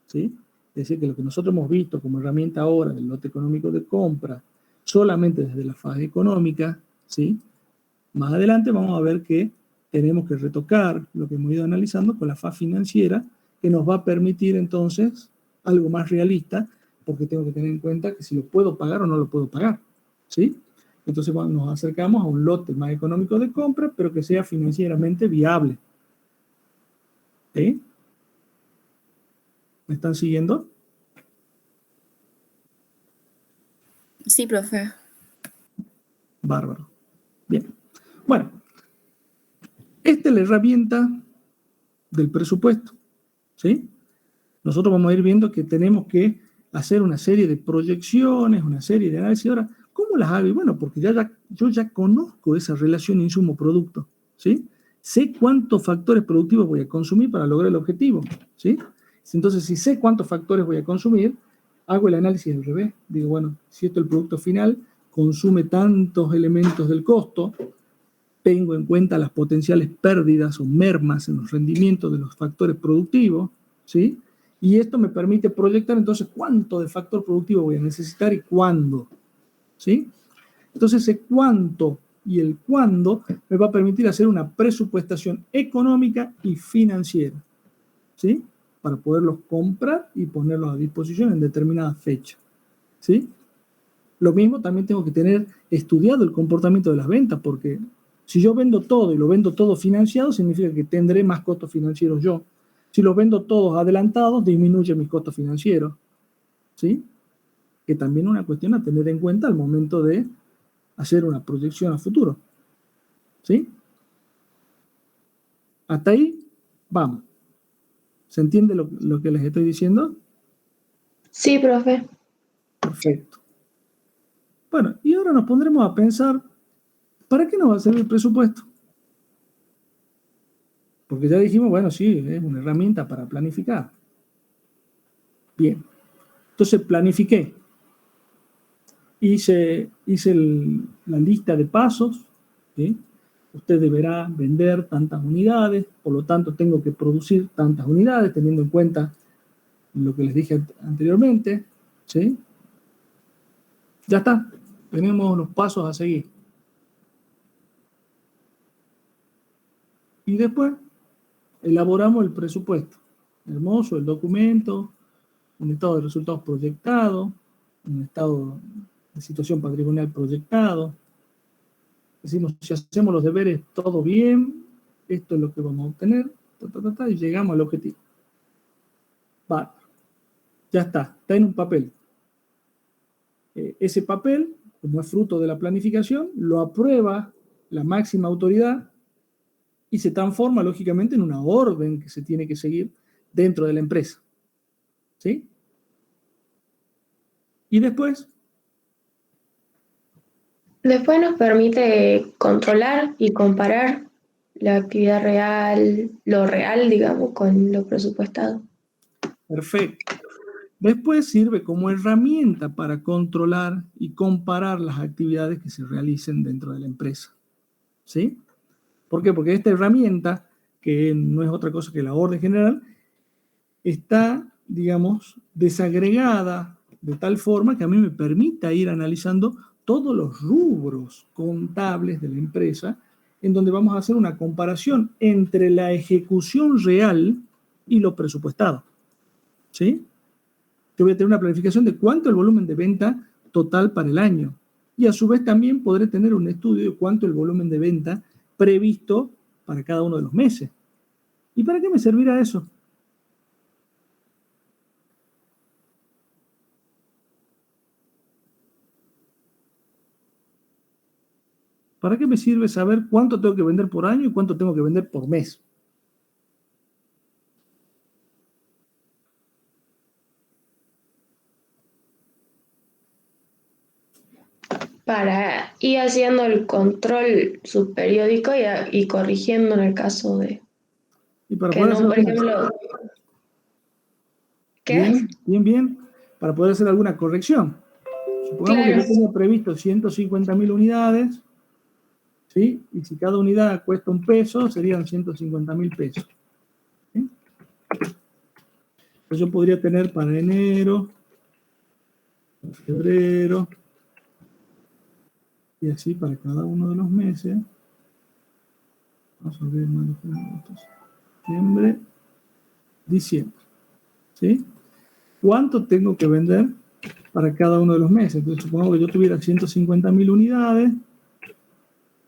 ¿sí? Es decir, que lo que nosotros hemos visto como herramienta ahora del lote económico de compra solamente desde la fase económica, ¿sí? Más adelante vamos a ver que tenemos que retocar lo que hemos ido analizando con la fase financiera, que nos va a permitir entonces algo más realista, porque tengo que tener en cuenta que si lo puedo pagar o no lo puedo pagar, ¿sí? Entonces bueno, nos acercamos a un lote más económico de compra, pero que sea financieramente viable. ¿Sí? ¿Me están siguiendo? Sí, profe. Bárbaro. Bien. Bueno, esta es la herramienta del presupuesto, ¿sí? Nosotros vamos a ir viendo que tenemos que hacer una serie de proyecciones, una serie de análisis. Ahora, ¿cómo las hago? Y bueno, porque yo ya conozco esa relación insumo-producto, ¿sí? Sé cuántos factores productivos voy a consumir para lograr el objetivo, ¿sí? Entonces, si sé cuántos factores voy a consumir, hago el análisis al revés. Digo, bueno, si esto es el producto final, consume tantos elementos del costo, tengo en cuenta las potenciales pérdidas o mermas en los rendimientos de los factores productivos, ¿sí? Y esto me permite proyectar entonces cuánto de factor productivo voy a necesitar y cuándo, ¿sí? Entonces ese cuánto y el cuándo me va a permitir hacer una presupuestación económica y financiera, ¿sí? Para poderlos comprar y ponerlos a disposición en determinada fecha, ¿sí? Lo mismo también tengo que tener estudiado el comportamiento de las ventas, porque si yo vendo todo y lo vendo todo financiado, significa que tendré más costos financieros yo. Si los vendo todos adelantados, disminuye mis costos financieros, ¿sí? Que también es una cuestión a tener en cuenta al momento de hacer una proyección a futuro, ¿sí? Hasta ahí, vamos. ¿Se entiende lo que les estoy diciendo? Sí, profe. Perfecto. Bueno, y ahora nos pondremos a pensar, ¿para qué nos va a servir el presupuesto? Porque ya dijimos, bueno, sí, es una herramienta para planificar. Bien. Entonces planifiqué. Hice la lista de pasos, ¿sí? Usted deberá vender tantas unidades, por lo tanto tengo que producir tantas unidades, teniendo en cuenta lo que les dije anteriormente, ¿sí? Ya está, tenemos los pasos a seguir. Y después elaboramos el presupuesto. Hermoso, el documento, un estado de resultados proyectado, un estado de situación patrimonial proyectado. Decimos, si hacemos los deberes todo bien, esto es lo que vamos a obtener, y llegamos al objetivo. Vale. Ya está en un papel. Ese papel, como es fruto de la planificación, lo aprueba la máxima autoridad y se transforma, lógicamente, en una orden que se tiene que seguir dentro de la empresa. ¿Sí? Y después... Después nos permite controlar y comparar la actividad real, lo real, digamos, con lo presupuestado. Perfecto. Después sirve como herramienta para controlar y comparar las actividades que se realicen dentro de la empresa. ¿Sí? ¿Por qué? Porque esta herramienta, que no es otra cosa que la orden general, está, digamos, desagregada de tal forma que a mí me permita ir analizando todos los rubros contables de la empresa, en donde vamos a hacer una comparación entre la ejecución real y lo presupuestado. ¿Sí? Yo voy a tener una planificación de cuánto es el volumen de venta total para el año. Y a su vez también podré tener un estudio de cuánto es el volumen de venta previsto para cada uno de los meses. ¿Y para qué me servirá eso? ¿Para qué me sirve saber cuánto tengo que vender por año y cuánto tengo que vender por mes? Para ir haciendo el control subperiódico y corrigiendo en el caso de Y para que poder no, hacer por ejemplo, ¿qué? bien, para poder hacer alguna corrección. Supongamos que Claro, yo tengo previsto 150.000 unidades, ¿sí? Y si cada unidad cuesta $1, serían 150.000 pesos. ¿Sí? Entonces yo podría tener para enero, febrero, y así para cada uno de los meses. Vamos a ver, mayo, junio, agosto, septiembre, diciembre. ¿Sí? ¿Cuánto tengo que vender para cada uno de los meses? Entonces, supongamos que yo tuviera 150.000 unidades,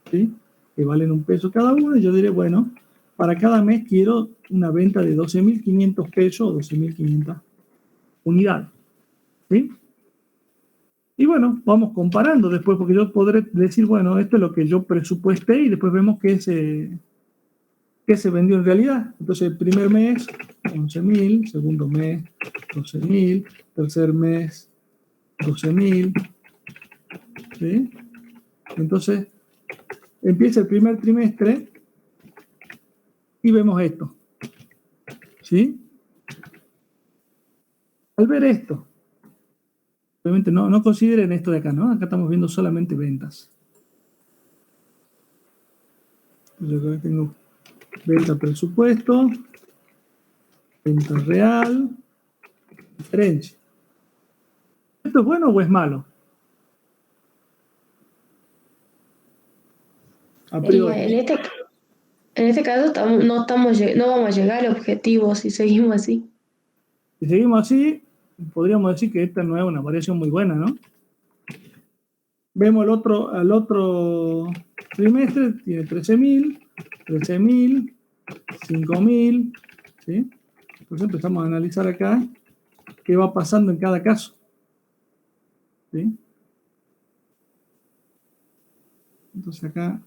¿sí? Que valen $1 cada una, y yo diré, bueno, para cada mes quiero una venta de 12.500 pesos o 12.500 unidades. ¿Sí? Y bueno, vamos comparando después, porque yo podré decir, bueno, esto es lo que yo presupuesté y después vemos qué se vendió en realidad. Entonces, el primer mes, 11.000, segundo mes, 12.000, tercer mes, 12.000, ¿sí? Entonces, empieza el primer trimestre y vemos esto, ¿sí? Al ver esto, obviamente no consideren esto de acá, ¿no? Acá estamos viendo solamente ventas. Entonces, acá tengo venta presupuesto, venta real, diferencia. ¿Esto es bueno o es malo? A y priori. en este caso no vamos a llegar al objetivo si seguimos así. Si seguimos así, podríamos decir que esta no es una variación muy buena, ¿no? Vemos al otro trimestre, tiene 13.000, 5.000, ¿sí? Entonces empezamos a analizar acá qué va pasando en cada caso, ¿sí? Entonces acá,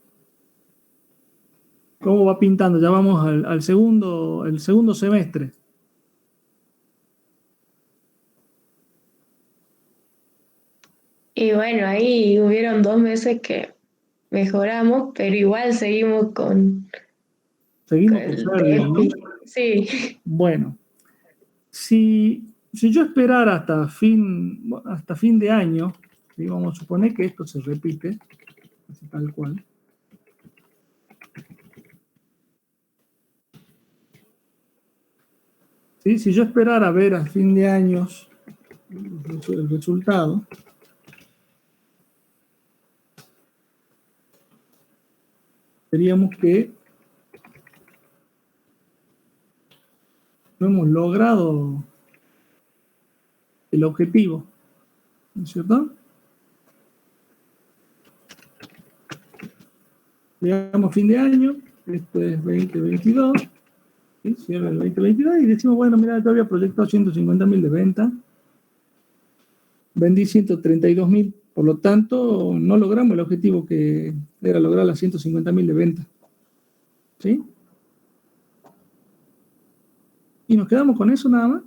¿cómo va pintando? Ya vamos al segundo semestre. Y bueno, ahí hubieron 2 meses que mejoramos, pero igual seguimos con Seguimos con el pérdida, ¿no? déficit. Sí. Bueno, si yo esperara hasta fin de año, ¿sí? Vamos a suponer que esto se repite, así tal cual. ¿Sí? Si yo esperara ver a fin de año el resultado, veríamos que no hemos logrado el objetivo, ¿no es cierto? Llegamos a fin de año, esto es 2022, ¿sí? Cierra el 2022 y decimos, bueno, mira, yo había proyectado 150.000 de venta, vendí 132.000, por lo tanto, no logramos el objetivo que era lograr las 150.000 de venta, ¿sí? Y nos quedamos con eso nada más.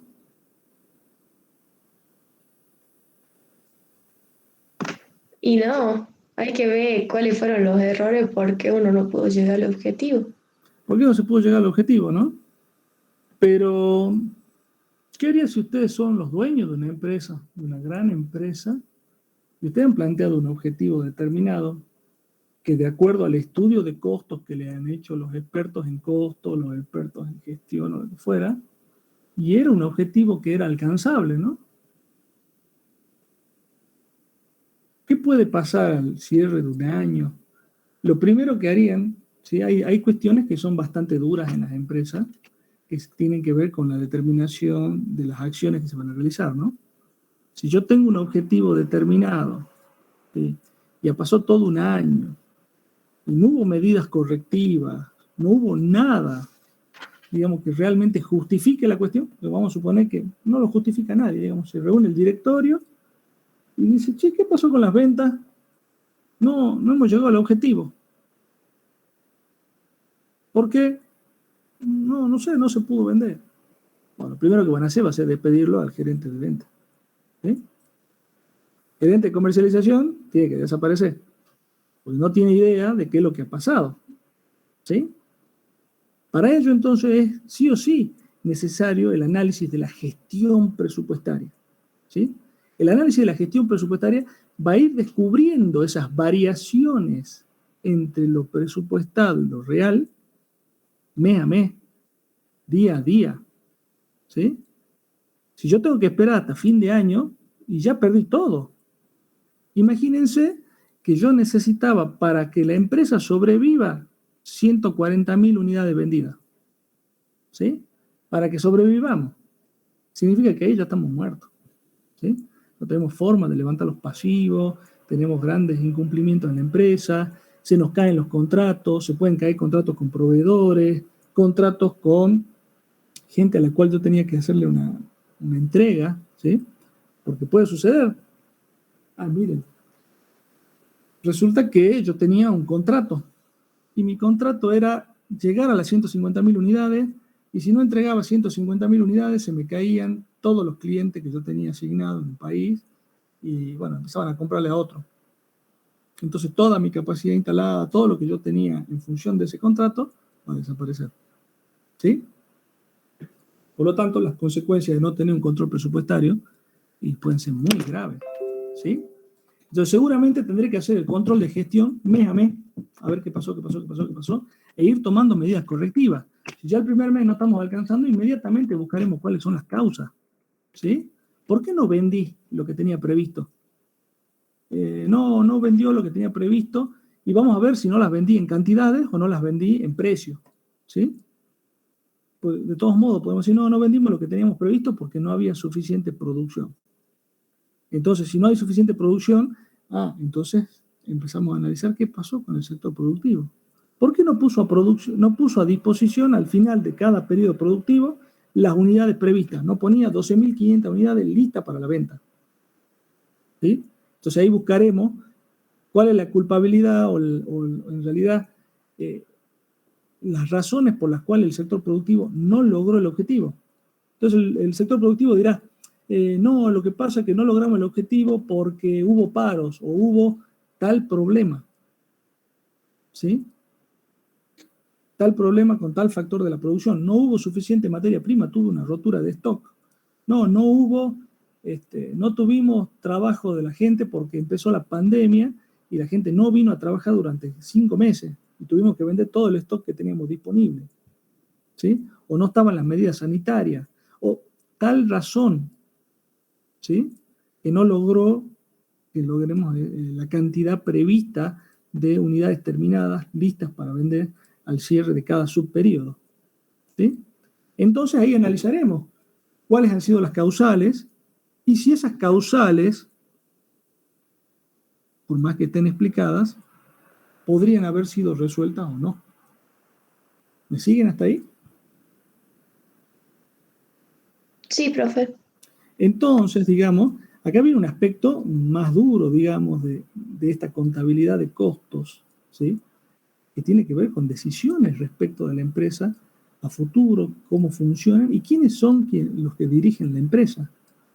Y no, hay que ver cuáles fueron los errores porque uno no pudo llegar al objetivo. ¿Por qué no se pudo llegar al objetivo, no? Pero ¿Qué haría si ustedes son los dueños de una empresa, de una gran empresa, y ustedes han planteado un objetivo determinado que de acuerdo al estudio de costos que le han hecho los expertos en costos, los expertos en gestión o lo que fuera, y era un objetivo que era alcanzable, ¿no? ¿Qué puede pasar al cierre de un año? Lo primero que harían, ¿sí? Hay cuestiones que son bastante duras en las empresas, que tienen que ver con la determinación de las acciones que se van a realizar, ¿no? Si yo tengo un objetivo determinado, ¿sí? Ya pasó todo un año, y no hubo medidas correctivas, no hubo nada, digamos, que realmente justifique la cuestión, pero vamos a suponer que no lo justifica nadie, digamos, se reúne el directorio y dice, che, ¿qué pasó con las ventas? No hemos llegado al objetivo. ¿Por qué? No sé, no se pudo vender. Bueno, lo primero que van a hacer va a ser despedirlo al gerente de venta. ¿Sí? Gerente de comercialización tiene que desaparecer, porque no tiene idea de qué es lo que ha pasado. ¿Sí? Para ello, entonces, es sí o sí necesario el análisis de la gestión presupuestaria. ¿Sí? El análisis de la gestión presupuestaria va a ir descubriendo esas variaciones entre lo presupuestado y lo real, mes a mes, día a día. ¿Sí? Si yo tengo que esperar hasta fin de año y ya perdí todo. Imagínense que yo necesitaba para que la empresa sobreviva 140.000 unidades vendidas. ¿Sí? Para que sobrevivamos. Significa que ahí ya estamos muertos. ¿Sí? No tenemos forma de levantar los pasivos, tenemos grandes incumplimientos en la empresa, se nos caen los contratos, se pueden caer contratos con proveedores, contratos con gente a la cual yo tenía que hacerle una entrega, ¿sí? Porque puede suceder. Miren, resulta que yo tenía un contrato y mi contrato era llegar a las 150.000 unidades y si no entregaba 150.000 unidades se me caían todos los clientes que yo tenía asignados en el país y bueno, empezaban a comprarle a otro. Entonces toda mi capacidad instalada, todo lo que yo tenía en función de ese contrato va a desaparecer. ¿Sí? Por lo tanto, las consecuencias de no tener un control presupuestario pueden ser muy graves. ¿Sí? Entonces, seguramente tendré que hacer el control de gestión mes a mes, a ver qué pasó, e ir tomando medidas correctivas. Si ya el primer mes no estamos alcanzando, inmediatamente buscaremos cuáles son las causas. ¿Sí? ¿Por qué no vendí lo que tenía previsto? No vendió lo que tenía previsto y vamos a ver si no las vendí en cantidades o no las vendí en precio. ¿Sí? Pues de todos modos, podemos decir, no vendimos lo que teníamos previsto porque no había suficiente producción. Entonces, si no hay suficiente producción, entonces empezamos a analizar qué pasó con el sector productivo. ¿Por qué no puso a disposición al final de cada periodo productivo las unidades previstas? No ponía 12.500 unidades listas para la venta. ¿Sí? Entonces ahí buscaremos cuál es la culpabilidad o en realidad las razones por las cuales el sector productivo no logró el objetivo. Entonces el sector productivo dirá, no, lo que pasa es que no logramos el objetivo porque hubo paros o hubo tal problema. ¿Sí? Tal problema con tal factor de la producción. No hubo suficiente materia prima, tuvo una rotura de stock. No hubo, no tuvimos trabajo de la gente porque empezó la pandemia y la gente no vino a trabajar durante 5 meses y tuvimos que vender todo el stock que teníamos disponible. ¿Sí? O no estaban las medidas sanitarias. O tal razón, ¿sí? Que no logró que logremos la cantidad prevista de unidades terminadas listas para vender al cierre de cada subperíodo. ¿Sí? Entonces ahí analizaremos cuáles han sido las causales y si esas causales, por más que estén explicadas, podrían haber sido resueltas o no. ¿Me siguen hasta ahí? Sí, profe. Entonces, digamos, acá viene un aspecto más duro, digamos, de esta contabilidad de costos, ¿sí? Que tiene que ver con decisiones respecto de la empresa a futuro, cómo funcionan y quiénes son los que dirigen la empresa.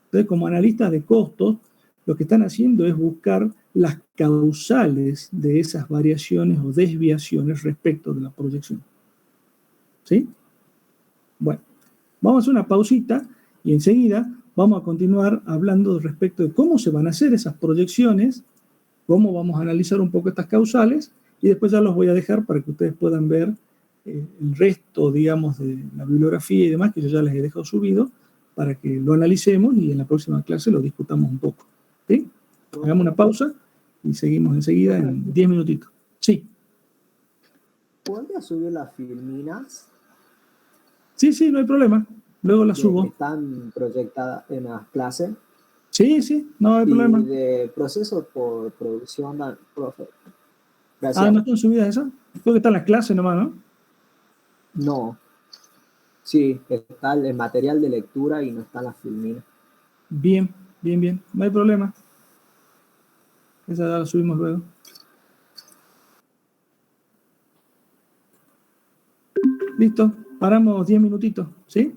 Entonces, como analistas de costos, lo que están haciendo es buscar las causales de esas variaciones o desviaciones respecto de la proyección. ¿Sí? Bueno, vamos a hacer una pausita Y enseguida vamos a continuar hablando respecto de cómo se van a hacer esas proyecciones, cómo vamos a analizar un poco estas causales, y después ya los voy a dejar para que ustedes puedan ver el resto, digamos, de la bibliografía y demás, que yo ya les he dejado subido, para que lo analicemos y en la próxima clase lo discutamos un poco. ¿Sí? Hagamos una pausa y seguimos enseguida en 10 minutitos. Sí. ¿Podría subir las filminas Sí, no hay problema. Luego las que subo. están proyectadas en las clases? Sí, no hay Y problema. de proceso por producción, profe. Ah, Gracias. ¿no están subidas esas? Creo que están las clases nomás, ¿no? No. Sí, está el material de lectura y no están las filminas. Bien. No hay problema. Esa ya la subimos luego. Listo. Paramos 10 minutitos, ¿sí?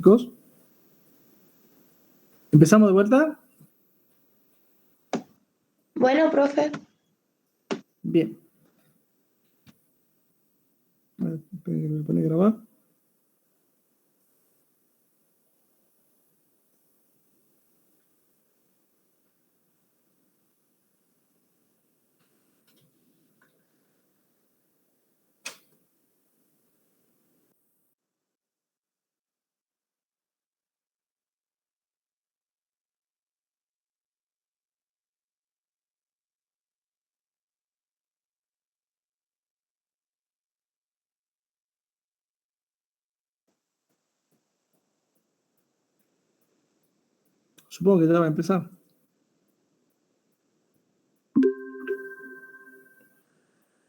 Chicos, ¿empezamos de vuelta? Bueno, profe. Bien. Me pone a grabar. Supongo que ya va a empezar.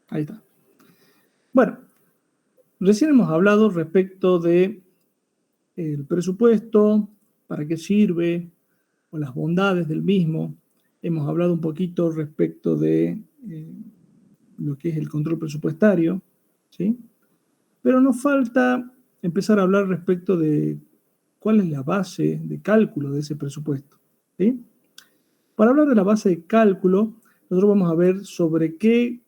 Ahí está. Bueno, recién hemos hablado respecto de el presupuesto, para qué sirve, o las bondades del mismo. Hemos hablado un poquito respecto de lo que es el control presupuestario, ¿sí? Pero nos falta empezar a hablar respecto de cuál es la base de cálculo de ese presupuesto, ¿sí? Para hablar de la base de cálculo, nosotros vamos a ver sobre qué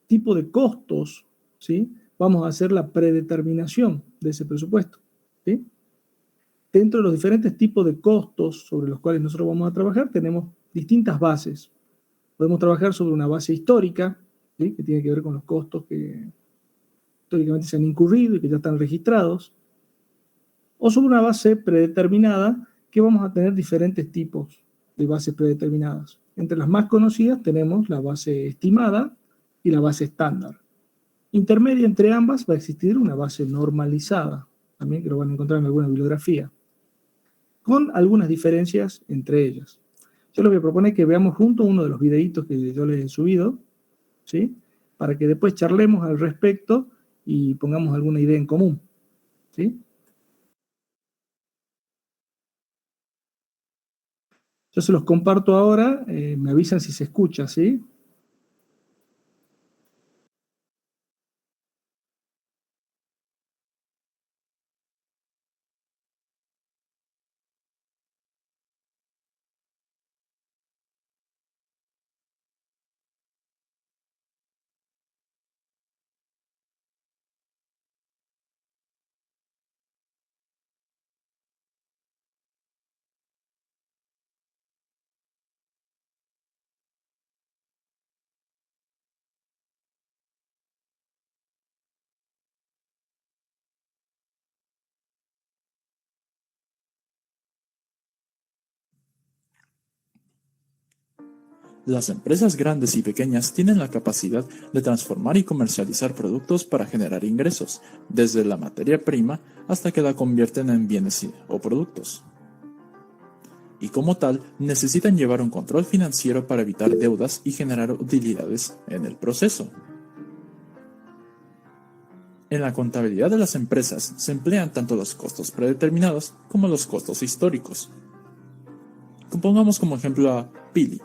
tipo de costos, ¿sí?, vamos a hacer la predeterminación de ese presupuesto, ¿sí? Dentro de los diferentes tipos de costos sobre los cuales nosotros vamos a trabajar, tenemos distintas bases. Podemos trabajar sobre una base histórica, ¿sí?, que tiene que ver con los costos que históricamente se han incurrido y que ya están registrados, o sobre una base predeterminada, que vamos a tener diferentes tipos de bases predeterminadas. Entre las más conocidas tenemos la base estimada y la base estándar. Intermedia entre ambas va a existir una base normalizada, también que lo van a encontrar en alguna bibliografía, con algunas diferencias entre ellas. Yo les voy a proponer que veamos juntos uno de los videitos que yo les he subido, ¿sí?, para que después charlemos al respecto y pongamos alguna idea en común, ¿sí? Yo se los comparto ahora, me avisan si se escucha, ¿sí? Las empresas grandes y pequeñas tienen la capacidad de transformar y comercializar productos para generar ingresos, desde la materia prima hasta que la convierten en bienes o productos. Y como tal, necesitan llevar un control financiero para evitar deudas y generar utilidades en el proceso. En la contabilidad de las empresas se emplean tanto los costos predeterminados como los costos históricos. Pongamos como ejemplo a Billy,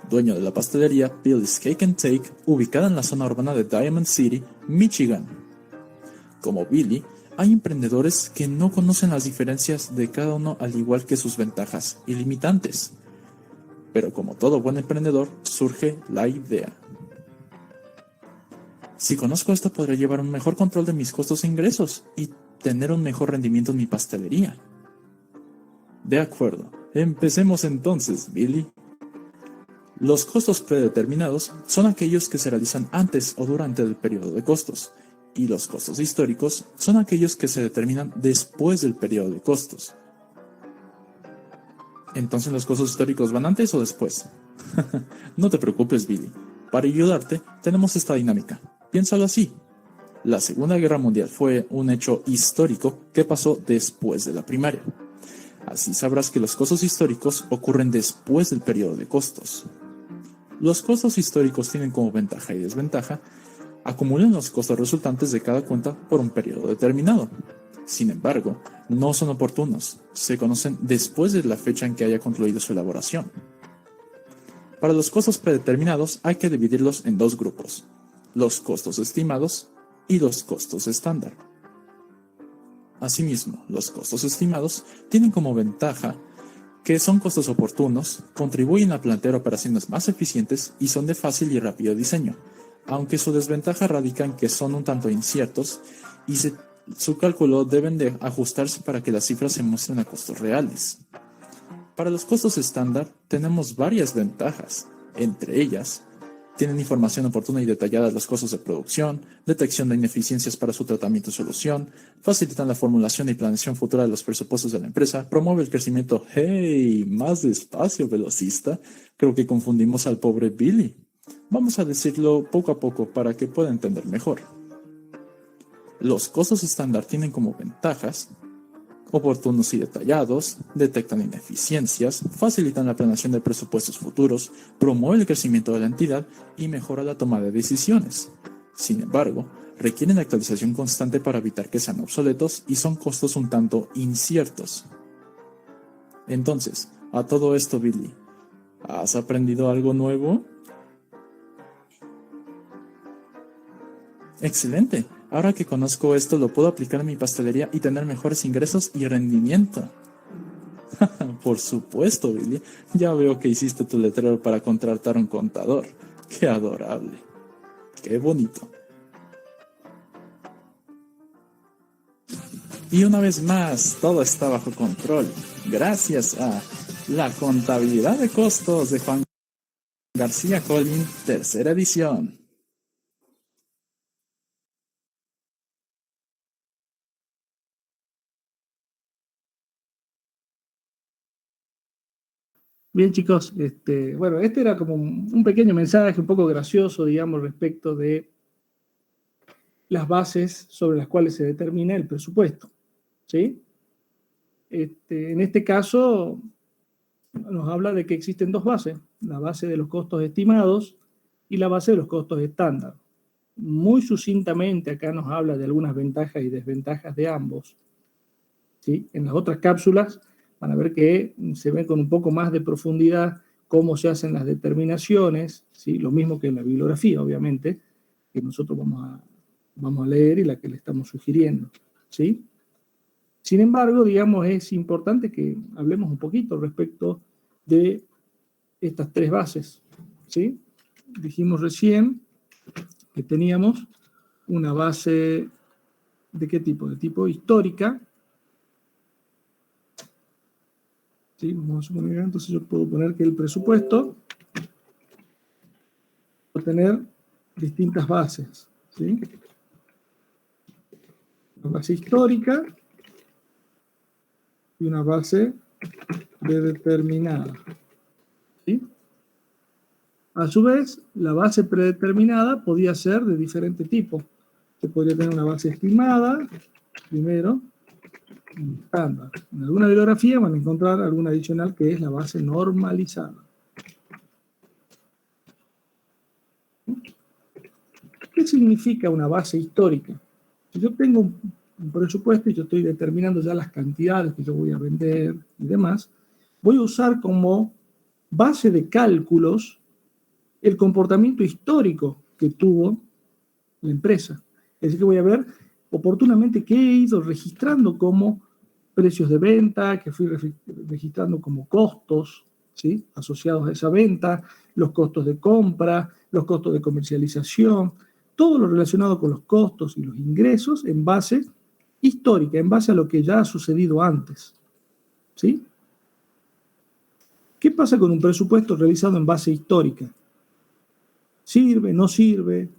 dueño de la pastelería Billy's Cake and Take, ubicada en la zona urbana de Diamond City, Michigan. Como Billy, hay emprendedores que no conocen las diferencias de cada uno, al igual que sus ventajas y limitantes. Pero como todo buen emprendedor, surge la idea. Si conozco esto, podré llevar un mejor control de mis costos e ingresos y tener un mejor rendimiento en mi pastelería. De acuerdo, empecemos entonces, Billy. Los costos predeterminados son aquellos que se realizan antes o durante el periodo de costos, y los costos históricos son aquellos que se determinan después del periodo de costos. ¿Entonces los costos históricos van antes o después? No te preocupes, Billy. Para ayudarte, tenemos esta dinámica. Piénsalo así. La Segunda Guerra Mundial fue un hecho histórico que pasó después de la primaria. Así sabrás que los costos históricos ocurren después del periodo de costos. Los costos históricos tienen como ventaja y desventaja: acumulan los costos resultantes de cada cuenta por un periodo determinado. Sin embargo, no son oportunos, se conocen después de la fecha en que haya concluido su elaboración. Para los costos predeterminados hay que dividirlos en dos grupos: los costos estimados y los costos estándar. Asimismo, los costos estimados tienen como ventaja que son costos oportunos, contribuyen a plantear operaciones más eficientes y son de fácil y rápido diseño, aunque su desventaja radica en que son un tanto inciertos y su cálculo deben de ajustarse para que las cifras se muestren a costos reales. Para los costos estándar tenemos varias ventajas, entre ellas, tienen información oportuna y detallada de los costos de producción, detección de ineficiencias para su tratamiento y solución, facilitan la formulación y planeación futura de los presupuestos de la empresa, promueve el crecimiento. ¡Hey! Más despacio, velocista. Creo que confundimos al pobre Billy. Vamos a decirlo poco a poco para que pueda entender mejor. Los costos estándar tienen como ventajas oportunos y detallados, detectan ineficiencias, facilitan la planeación de presupuestos futuros, promueven el crecimiento de la entidad y mejora la toma de decisiones. Sin embargo, requieren actualización constante para evitar que sean obsoletos y son costos un tanto inciertos. Entonces, a todo esto, Billy, ¿has aprendido algo nuevo? Excelente. Ahora que conozco esto, lo puedo aplicar en mi pastelería y tener mejores ingresos y rendimiento. Por supuesto, Billy. Ya veo que hiciste tu letrero para contratar un contador. ¡Qué adorable! ¡Qué bonito! Y una vez más, todo está bajo control, gracias a La contabilidad de costos de Juan García Collin, tercera edición. Bien, chicos, bueno, este era como un pequeño mensaje, un poco gracioso, digamos, respecto de las bases sobre las cuales se determina el presupuesto, ¿sí? En este caso, nos habla de que existen dos bases, la base de los costos estimados y la base de los costos estándar. Muy sucintamente acá nos habla de algunas ventajas y desventajas de ambos, ¿sí? En las otras cápsulas van a ver que se ven con un poco más de profundidad cómo se hacen las determinaciones, ¿sí? Lo mismo que en la bibliografía, obviamente, que nosotros vamos a leer y la que le estamos sugiriendo, ¿sí? Sin embargo, digamos, es importante que hablemos un poquito respecto de estas tres bases, ¿sí? Dijimos recién que teníamos una base ¿de qué tipo? De tipo histórica. ¿Sí? Vamos a suponer, entonces yo puedo poner que el presupuesto va a tener distintas bases, ¿sí? Una base histórica y una base predeterminada, ¿sí? A su vez, la base predeterminada podía ser de diferente tipo. Se podría tener una base estimada, primero, y estándar. En alguna bibliografía van a encontrar alguna adicional que es la base normalizada. ¿Qué significa una base histórica? Si yo tengo un presupuesto y yo estoy determinando ya las cantidades que yo voy a vender y demás, voy a usar como base de cálculos el comportamiento histórico que tuvo la empresa. Es decir, que voy a ver oportunamente qué he ido registrando como precios de venta, que fui registrando como costos, ¿sí? Asociados a esa venta, los costos de compra, los costos de comercialización, todo lo relacionado con los costos y los ingresos en base histórica, en base a lo que ya ha sucedido antes, ¿sí? ¿Qué pasa con un presupuesto realizado en base histórica? ¿Sirve? ¿No sirve?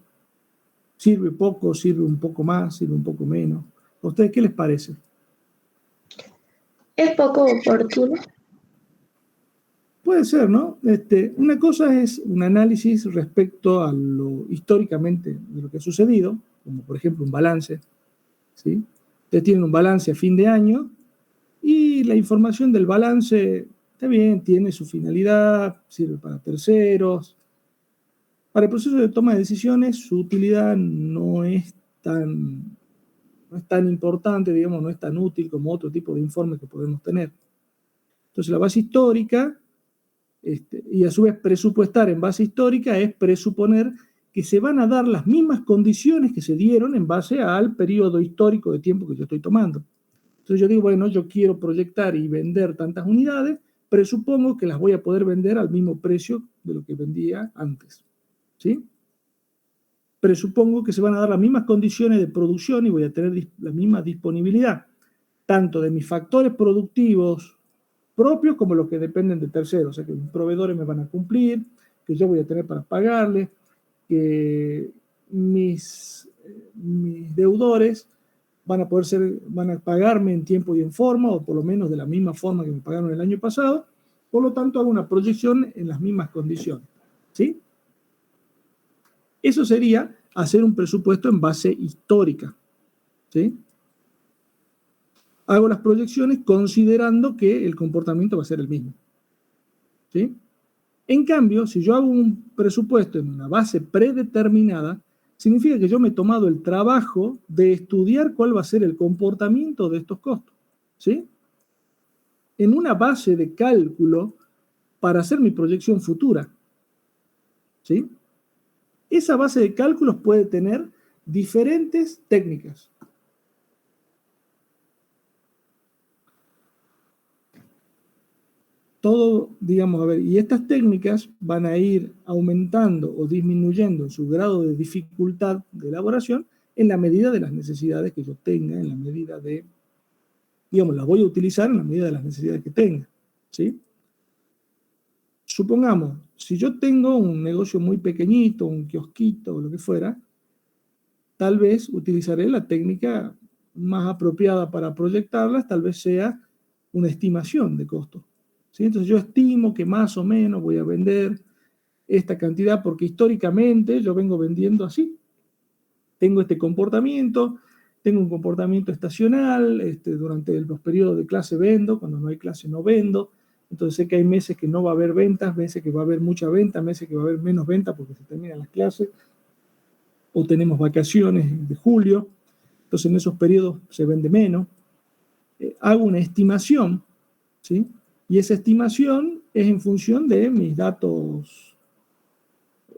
¿Sirve poco? ¿Sirve un poco más? ¿Sirve un poco menos? ¿A ustedes qué les parece? Es poco oportuno. Puede ser, ¿no? Una cosa es un análisis respecto a lo históricamente de lo que ha sucedido, como por ejemplo un balance, ¿sí? Ustedes tienen un balance a fin de año y la información del balance, está bien, tiene su finalidad, sirve para terceros. Para el proceso de toma de decisiones, su utilidad no es tan importante, digamos, no es tan útil como otro tipo de informes que podemos tener. Entonces, la base histórica, y a su vez presupuestar en base histórica, es presuponer que se van a dar las mismas condiciones que se dieron en base al periodo histórico de tiempo que yo estoy tomando. Entonces yo digo, bueno, yo quiero proyectar y vender tantas unidades, presupongo que las voy a poder vender al mismo precio de lo que vendía antes, ¿sí? Presupongo que se van a dar las mismas condiciones de producción y voy a tener la misma disponibilidad, tanto de mis factores productivos propios como los que dependen de terceros, o sea que mis proveedores me van a cumplir, que yo voy a tener para pagarles, que mis deudores van a pagarme en tiempo y en forma, o por lo menos de la misma forma que me pagaron el año pasado, por lo tanto hago una proyección en las mismas condiciones, ¿sí? Eso sería hacer un presupuesto en base histórica, ¿sí? Hago las proyecciones considerando que el comportamiento va a ser el mismo, ¿sí? En cambio, si yo hago un presupuesto en una base predeterminada, significa que yo me he tomado el trabajo de estudiar cuál va a ser el comportamiento de estos costos, ¿sí? En una base de cálculo para hacer mi proyección futura, ¿sí? Esa base de cálculos puede tener diferentes técnicas. Todo, digamos, a ver, y estas técnicas van a ir aumentando o disminuyendo en su grado de dificultad de elaboración en la medida de las necesidades que yo tenga, en la medida de, digamos, las voy a utilizar en la medida de las necesidades que tenga, ¿sí? Supongamos, si yo tengo un negocio muy pequeñito, un kiosquito o lo que fuera, tal vez utilizaré la técnica más apropiada para proyectarlas, tal vez sea una estimación de costos, ¿sí? Entonces yo estimo que más o menos voy a vender esta cantidad porque históricamente yo vengo vendiendo así. Tengo este comportamiento, tengo un comportamiento estacional, durante los periodos de clase vendo, cuando no hay clase no vendo. Entonces sé que hay meses que no va a haber ventas, meses que va a haber mucha venta, meses que va a haber menos venta porque se terminan las clases, o tenemos vacaciones de julio, entonces en esos periodos se vende menos. Hago una estimación, ¿sí? Y esa estimación es en función de mis datos,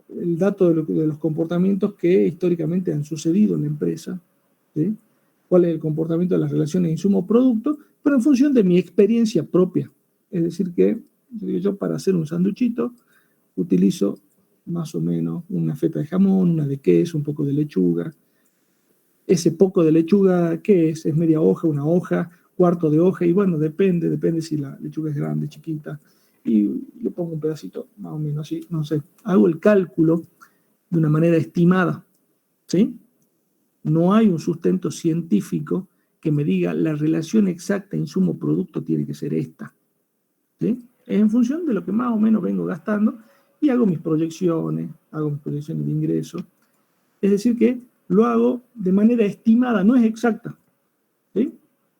el dato de los comportamientos que históricamente han sucedido en la empresa, ¿sí? Cuál es el comportamiento de las relaciones insumo-producto, pero en función de mi experiencia propia. Es decir que yo para hacer un sanduchito utilizo más o menos una feta de jamón, una de queso, un poco de lechuga. Ese poco de lechuga, ¿qué es? Es media hoja, una hoja, cuarto de hoja, y bueno, depende si la lechuga es grande, chiquita, y le pongo un pedacito más o menos así, no sé. Hago el cálculo de una manera estimada, ¿sí? No hay un sustento científico que me diga la relación exacta insumo-producto tiene que ser esta, ¿sí? Es en función de lo que más o menos vengo gastando y hago mis proyecciones de ingresos. Es decir que lo hago de manera estimada, no es exacta, ¿sí?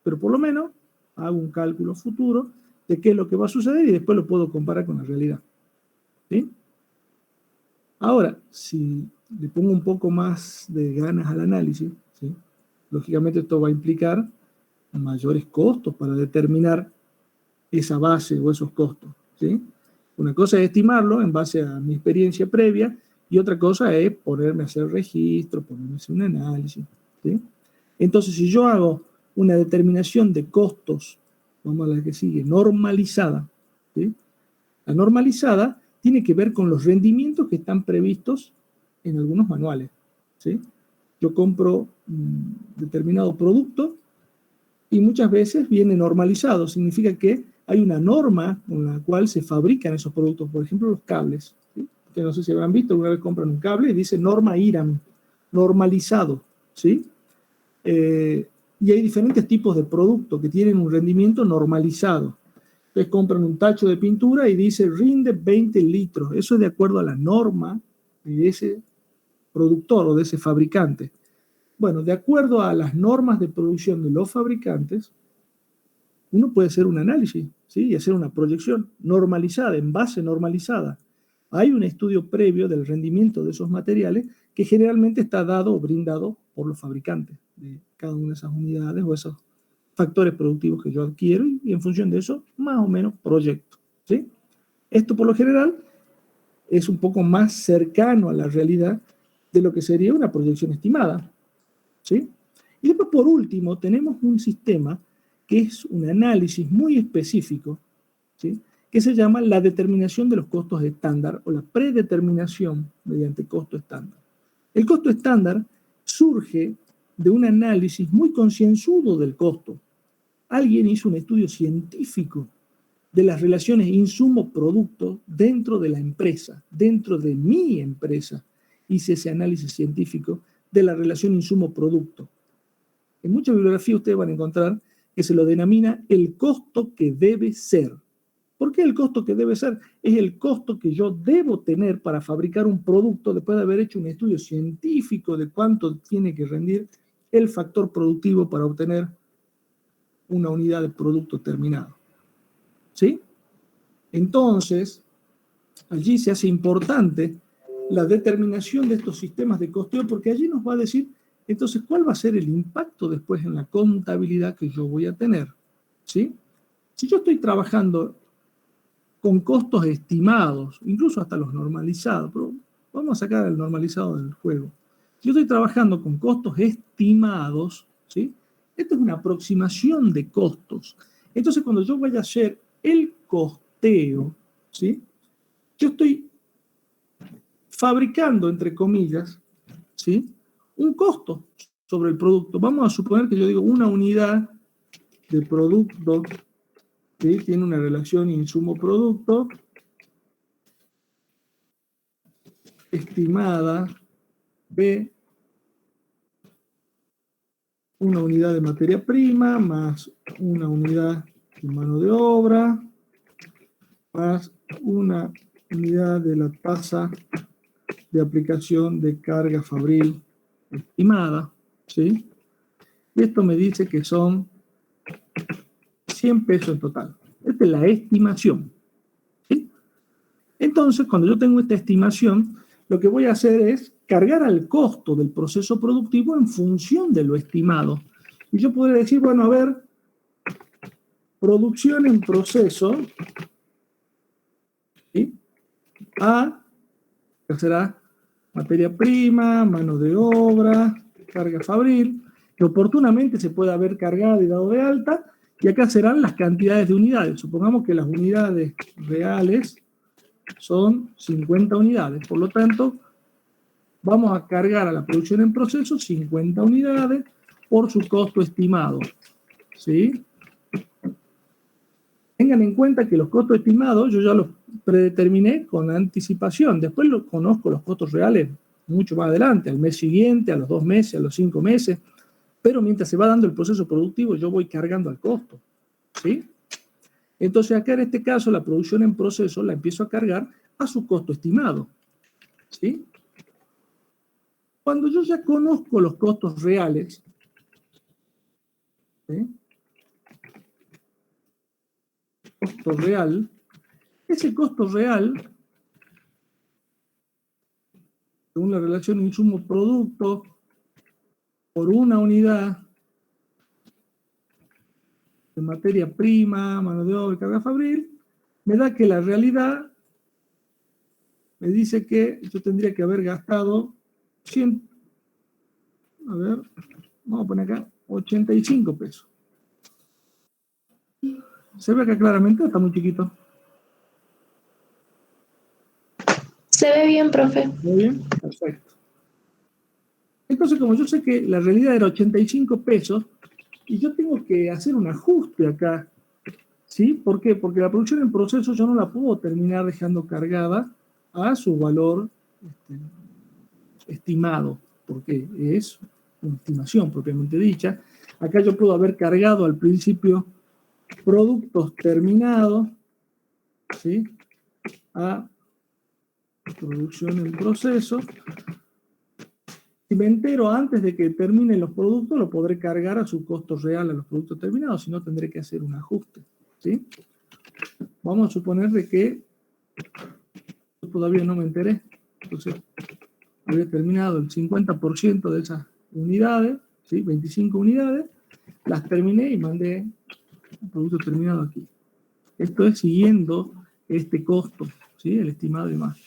Pero por lo menos hago un cálculo futuro de qué es lo que va a suceder y después lo puedo comparar con la realidad, ¿sí? Ahora, si le pongo un poco más de ganas al análisis, ¿sí? Lógicamente esto va a implicar mayores costos para determinar esa base o esos costos, ¿sí? Una cosa es estimarlo en base a mi experiencia previa y otra cosa es ponerme a hacer registro, ponerme a hacer un análisis, ¿sí? Entonces, si yo hago una determinación de costos, vamos a la que sigue, normalizada, ¿sí? La normalizada tiene que ver con los rendimientos que están previstos en algunos manuales, ¿sí? Yo compro un determinado producto y muchas veces viene normalizado, significa que hay una norma con la cual se fabrican esos productos, por ejemplo los cables, ¿sí? Que no sé si habrán visto, alguna vez compran un cable y dice norma IRAM, normalizado, ¿sí? Y hay diferentes tipos de productos que tienen un rendimiento normalizado. Entonces compran un tacho de pintura y dice rinde 20 litros, eso es de acuerdo a la norma de ese productor o de ese fabricante. Bueno, de acuerdo a las normas de producción de los fabricantes, uno puede hacer un análisis, ¿sí? Y hacer una proyección normalizada, en base normalizada. Hay un estudio previo del rendimiento de esos materiales que generalmente está dado o brindado por los fabricantes de cada una de esas unidades o esos factores productivos que yo adquiero y en función de eso, más o menos proyecto, ¿sí? Esto por lo general es un poco más cercano a la realidad de lo que sería una proyección estimada, ¿sí? Y después, por último, tenemos un sistema que es un análisis muy específico, ¿sí?, que se llama la determinación de los costos estándar o la predeterminación mediante costo estándar. El costo estándar surge de un análisis muy concienzudo del costo. Alguien hizo un estudio científico de las relaciones insumo-producto dentro de la empresa, dentro de mi empresa. Hice ese análisis científico de la relación insumo-producto. En mucha bibliografía ustedes van a encontrar que se lo denomina el costo que debe ser. ¿Por qué el costo que debe ser? Es el costo que yo debo tener para fabricar un producto después de haber hecho un estudio científico de cuánto tiene que rendir el factor productivo para obtener una unidad de producto terminado. ¿Sí? Entonces, allí se hace importante la determinación de estos sistemas de costeo, porque allí nos va a decir, entonces, cuál va a ser el impacto después en la contabilidad que yo voy a tener. ¿Sí? Si yo estoy trabajando con costos estimados, incluso hasta los normalizados, pero vamos a sacar el normalizado del juego. Si yo estoy trabajando con costos estimados, ¿sí?, esto es una aproximación de costos. Entonces, cuando yo vaya a hacer el costeo, ¿sí?, yo estoy fabricando, entre comillas, ¿sí?, un costo sobre el producto. Vamos a suponer que yo digo una unidad de producto, ¿sí?, tiene una relación insumo-producto estimada B, una unidad de materia prima más una unidad de mano de obra más una unidad de la tasa de aplicación de carga fabril estimada, ¿sí? Y esto me dice que son 100 pesos en total. Esta es la estimación, ¿sí? Entonces, cuando yo tengo esta estimación, lo que voy a hacer es cargar al costo del proceso productivo en función de lo estimado. Y yo podría decir, bueno, a ver, producción en proceso, ¿sí?, A, que será materia prima, mano de obra, carga fabril, que oportunamente se puede haber cargado y dado de alta, y acá serán las cantidades de unidades. Supongamos que las unidades reales son 50 unidades, por lo tanto, vamos a cargar a la producción en proceso 50 unidades por su costo estimado, ¿sí? Tengan en cuenta que los costos estimados yo ya los predeterminé con anticipación. Después conozco los costos reales mucho más adelante, al mes siguiente, a los 2 meses, a los 5 meses. Pero mientras se va dando el proceso productivo, yo voy cargando al costo, ¿sí? Entonces acá en este caso la producción en proceso la empiezo a cargar a su costo estimado, ¿sí? Cuando yo ya conozco los costos reales, ¿sí?, costo real, ese costo real, según la relación insumo-producto por una unidad de materia prima, mano de obra y carga fabril, me da que la realidad me dice que yo tendría que haber gastado 100, a ver, vamos a poner acá, 85 pesos. ¿Se ve acá claramente o está muy chiquito? Se ve bien, profe. ¿Muy bien? Perfecto. Entonces, como yo sé que la realidad era 85 pesos, y yo tengo que hacer un ajuste acá, ¿sí? ¿Por qué? Porque la producción en proceso yo no la puedo terminar dejando cargada a su valor estimado, porque es una estimación propiamente dicha. Acá yo puedo haber cargado al principio productos terminados, ¿sí?, a producción en proceso. Si me entero antes de que terminen los productos, lo podré cargar a su costo real a los productos terminados, si no tendré que hacer un ajuste, ¿sí? Vamos a suponer de que yo todavía no me enteré, entonces había terminado el 50% de esas unidades, ¿sí?, 25 unidades, las terminé y mandé un producto terminado aquí. Esto es siguiendo este costo, ¿sí?, el estimado y más.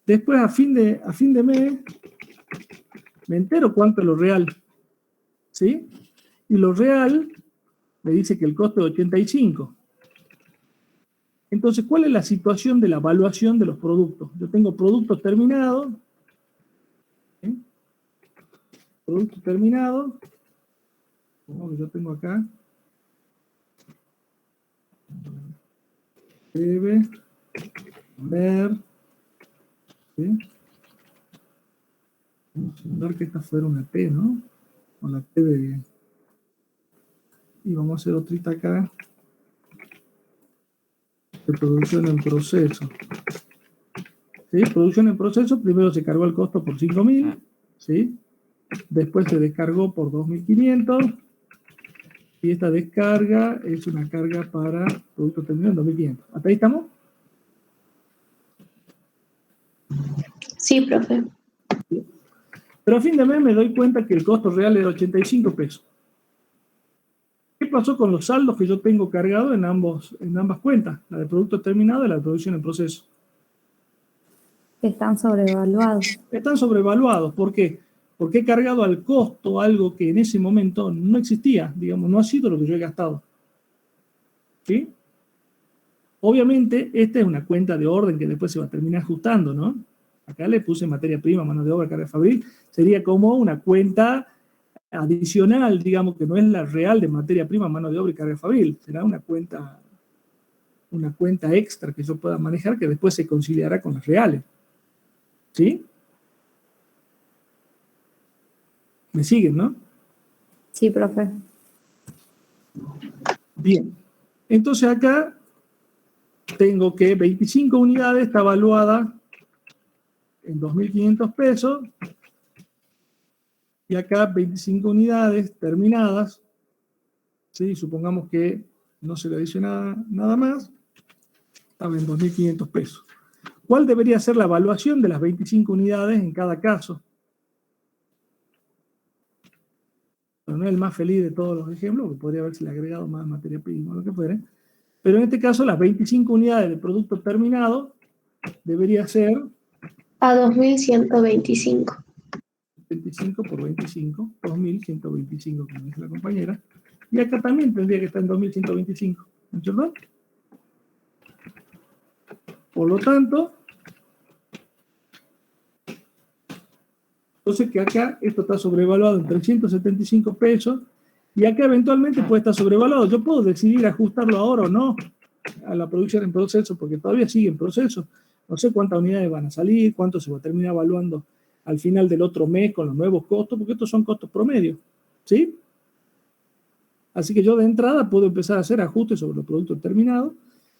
Después, a fin de mes, me entero cuánto es lo real, ¿sí? Y lo real me dice que el costo es 85. Entonces, ¿cuál es la situación de la evaluación de los productos? Yo tengo productos terminados. ¿Sí? Productos terminados. Como que yo tengo acá. Debe ver. ¿Sí? Vamos a ver que esta fuera una T, ¿no? Con la T de... Y vamos a hacer otrita acá. De producción en proceso. ¿Sí? Producción en proceso, primero se cargó el costo por 5.000, ¿sí? Después se descargó por 2.500, y esta descarga es una carga para producto terminado en 2.500. ¿Hasta ahí estamos? Sí, profe. Pero a fin de mes me doy cuenta que el costo real era 85 pesos. ¿Qué pasó con los saldos que yo tengo cargados en ambas cuentas? La de producto terminado y la de producción en proceso. Están sobrevaluados. Están sobrevaluados. ¿Por qué? Porque he cargado al costo algo que en ese momento no existía, digamos, no ha sido lo que yo he gastado. ¿Sí? Obviamente, esta es una cuenta de orden que después se va a terminar ajustando, ¿no? Acá le puse materia prima, mano de obra, carga fabril. Sería como una cuenta adicional, digamos, que no es la real de materia prima, mano de obra y carga fabril. Será una cuenta extra que yo pueda manejar que después se conciliará con las reales. ¿Sí? ¿Me siguen, no? Sí, profe. Bien. Entonces acá tengo que 25 unidades está evaluada en 2.500 pesos. Y acá 25 unidades terminadas. ¿Sí? Supongamos que no se le adiciona nada más. Estaba en 2.500 pesos. ¿Cuál debería ser la evaluación de las 25 unidades en cada caso? Bueno, no es el más feliz de todos los ejemplos, porque podría haberse agregado más materia prima o lo que fuere. Pero en este caso, las 25 unidades de producto terminado debería ser... A 2.125. 25 por 25, 2.125, como dice la compañera. Y acá también tendría que estar en 2.125, ¿no es cierto? Por lo tanto, entonces que acá esto está sobrevaluado en 375 pesos y acá eventualmente puede estar sobrevaluado. Yo puedo decidir ajustarlo ahora o no a la producción en proceso, porque todavía sigue en proceso. No sé cuántas unidades van a salir, cuánto se va a terminar evaluando al final del otro mes con los nuevos costos, porque estos son costos promedios, ¿sí? Así que yo de entrada puedo empezar a hacer ajustes sobre los productos terminados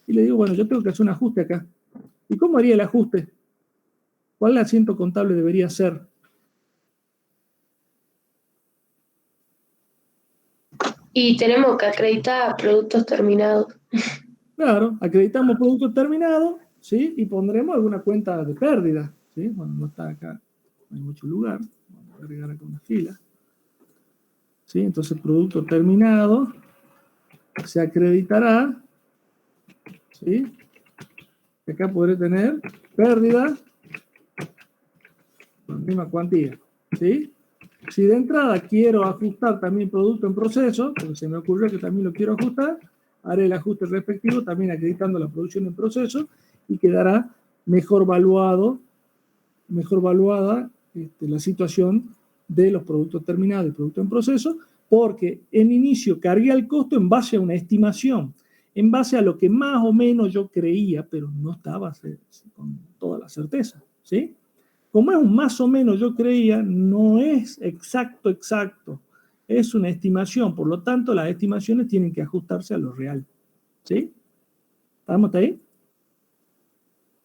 y le digo, bueno, yo tengo que hacer un ajuste acá. ¿Y cómo haría el ajuste? ¿Cuál asiento contable debería ser? Y tenemos que acreditar productos terminados. Claro, acreditamos productos terminados, ¿sí? Y pondremos alguna cuenta de pérdida, ¿sí? Bueno, no está acá, no hay mucho lugar. Vamos a agregar acá una fila. ¿Sí? Entonces, producto terminado se acreditará, ¿sí? Acá podré tener pérdida con la misma cuantía, ¿sí? Si de entrada quiero ajustar también producto en proceso, porque se me ocurrió que también lo quiero ajustar, haré el ajuste respectivo también acreditando la producción en proceso y quedará mejor valuada la situación de los productos terminados y productos en proceso, porque en inicio cargué el costo en base a una estimación, en base a lo que más o menos yo creía, pero no estaba con toda la certeza, ¿sí? Como es un más o menos yo creía, no es exacto, es una estimación, por lo tanto las estimaciones tienen que ajustarse a lo real, ¿sí? ¿Estamos hasta ahí?